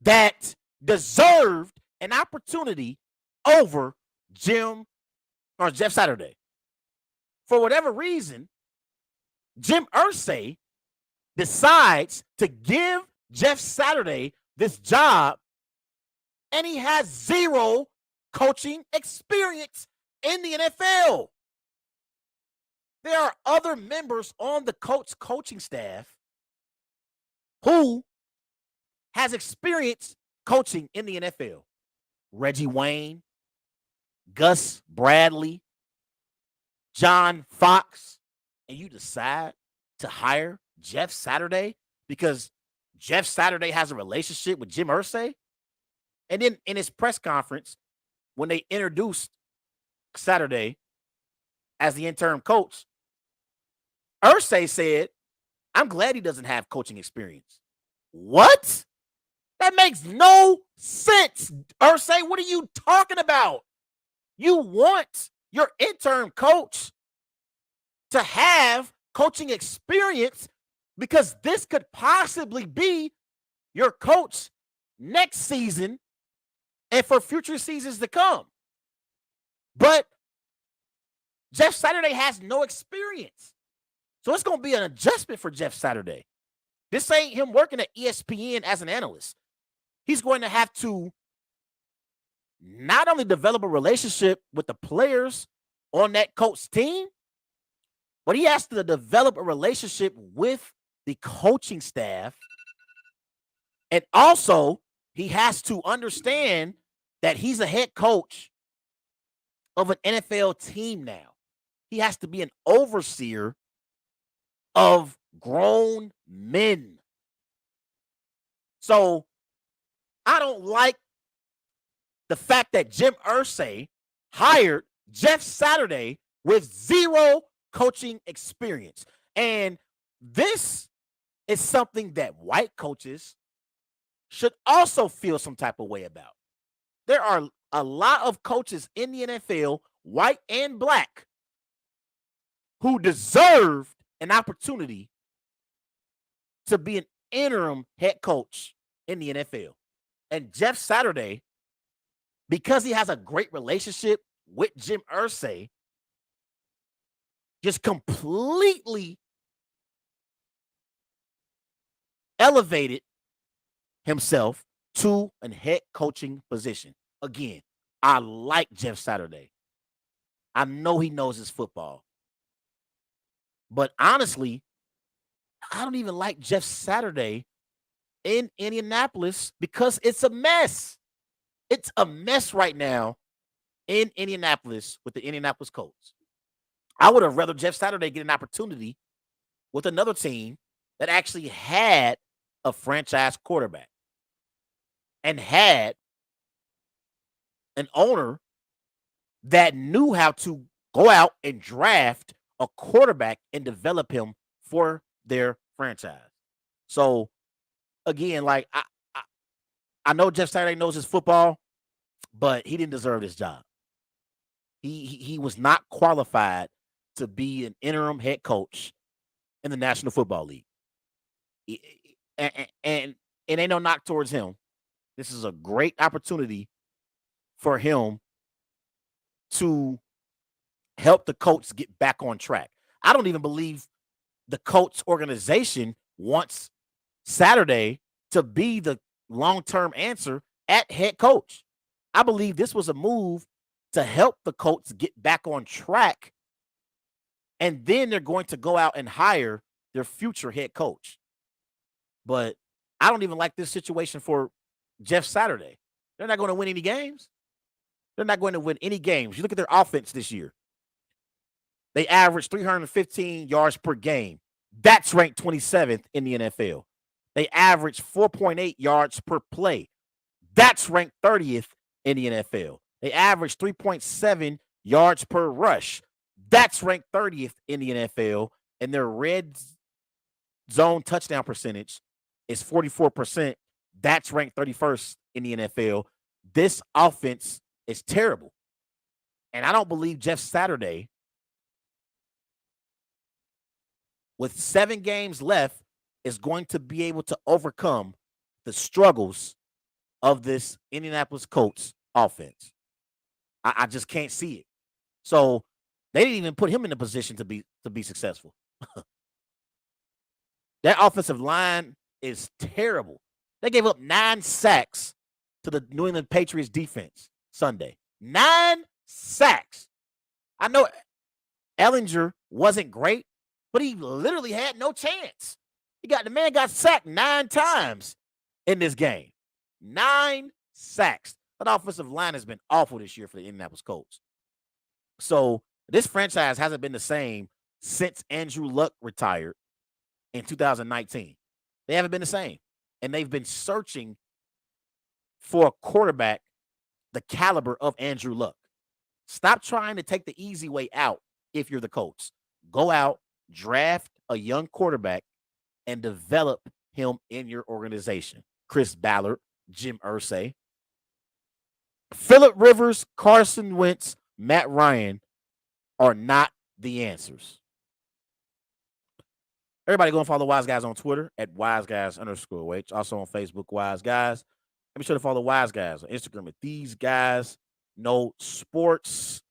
Speaker 2: that deserved an opportunity over Jeff Saturday. For whatever reason, Jim Irsay decides to give Jeff Saturday this job, and he has 0 coaching experience in the NFL. There are other members on the Colts coaching staff who has experience coaching in the NFL. Reggie Wayne, Gus Bradley, John Fox, and you decide to hire Jeff Saturday because Jeff Saturday has a relationship with Jim Irsay. And then in his press conference, when they introduced Saturday as the interim coach, Irsay said, "I'm glad he doesn't have coaching experience." What? That makes no sense, Irsay. What are you talking about? You want your interim coach to have coaching experience because this could possibly be your coach next season and for future seasons to come. But Jeff Saturday has no experience. So it's going to be an adjustment for Jeff Saturday. This ain't him working at ESPN as an analyst. He's going to have to not only develop a relationship with the players on that Colts team, but he has to develop a relationship with the coaching staff. And also, he has to understand that he's a head coach of an NFL team now. He has to be an overseer of grown men. So I don't like the fact that Jim Irsay hired Jeff Saturday with zero coaching experience. And this is something that white coaches should also feel some type of way about. There are a lot of coaches in the NFL, white and black, who deserved an opportunity to be an interim head coach in the NFL. And Jeff Saturday, because he has a great relationship with Jim Irsay, just completely elevated himself to a head coaching position. Again, I like Jeff Saturday. I know he knows his football. But honestly, I don't even like Jeff Saturday in Indianapolis because it's a mess. It's a mess right now in Indianapolis with the Indianapolis Colts. I would have rather Jeff Saturday get an opportunity with another team that actually had a franchise quarterback and had an owner that knew how to go out and draft a quarterback and develop him for their franchise. So again, like I know Jeff Saturday knows his football, but he didn't deserve this job. He was not qualified to be an interim head coach in the National Football League. And it ain't no knock towards him. This is a great opportunity for him to help the Colts get back on track. I don't even believe the Colts organization wants Saturday to be the long-term answer at head coach. I believe this was a move to help the Colts get back on track, and then they're going to go out and hire their future head coach. But I don't even like this situation for Jeff Saturday. They're not going to win any games. They're not going to win any games. You look at their offense this year. They averaged 315 yards per game. That's ranked 27th in the NFL. They averaged 4.8 yards per play. That's ranked 30th in the NFL. They averaged 3.7 yards per rush. That's ranked 30th in the NFL. And their red zone touchdown percentage is 44%. That's ranked 31st in the NFL. This offense is terrible. And I don't believe Jeff Saturday, with 7 games left, is going to be able to overcome the struggles of this Indianapolis Colts offense. I just can't see it. So they didn't even put him in a position to be successful. That offensive line is terrible. They gave up 9 sacks to the New England Patriots defense Sunday. 9 sacks. I know Ellinger wasn't great, but he literally had no chance. The man got sacked 9 times in this game. 9 sacks. That offensive line has been awful this year for the Indianapolis Colts. So this franchise hasn't been the same since Andrew Luck retired in 2019. They haven't been the same. And they've been searching for a quarterback the caliber of Andrew Luck. Stop trying to take the easy way out if you're the Colts. Go out, draft a young quarterback, and develop him in your organization. Chris Ballard, Jim Irsay, Phillip Rivers, Carson Wentz, Matt Ryan are not the answers. Everybody go and follow Wise Guys on Twitter at WiseGuys_H. Also on Facebook, Wise Guys. And be sure to follow Wise Guys on Instagram at These Guys Know Sports.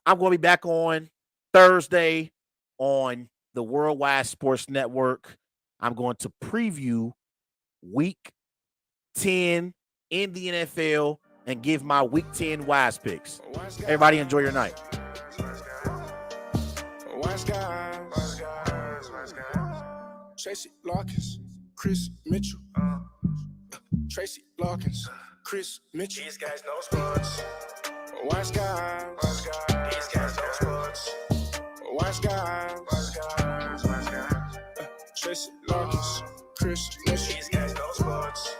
Speaker 2: I'm going to be back on Thursday on the Worldwide Sports Network. I'm going to preview Week 10 in the NFL and give my Week 10 Wise picks. Everybody enjoy your night.
Speaker 1: Wise guys. Tracy Larkins, Chris Mitchell. Tracy Larkins, Chris Mitchell. These guys know sports. Wise guys. These guys know sports. Wise guys. Tracy Larkins, Chris Mitchell. These guys know sports.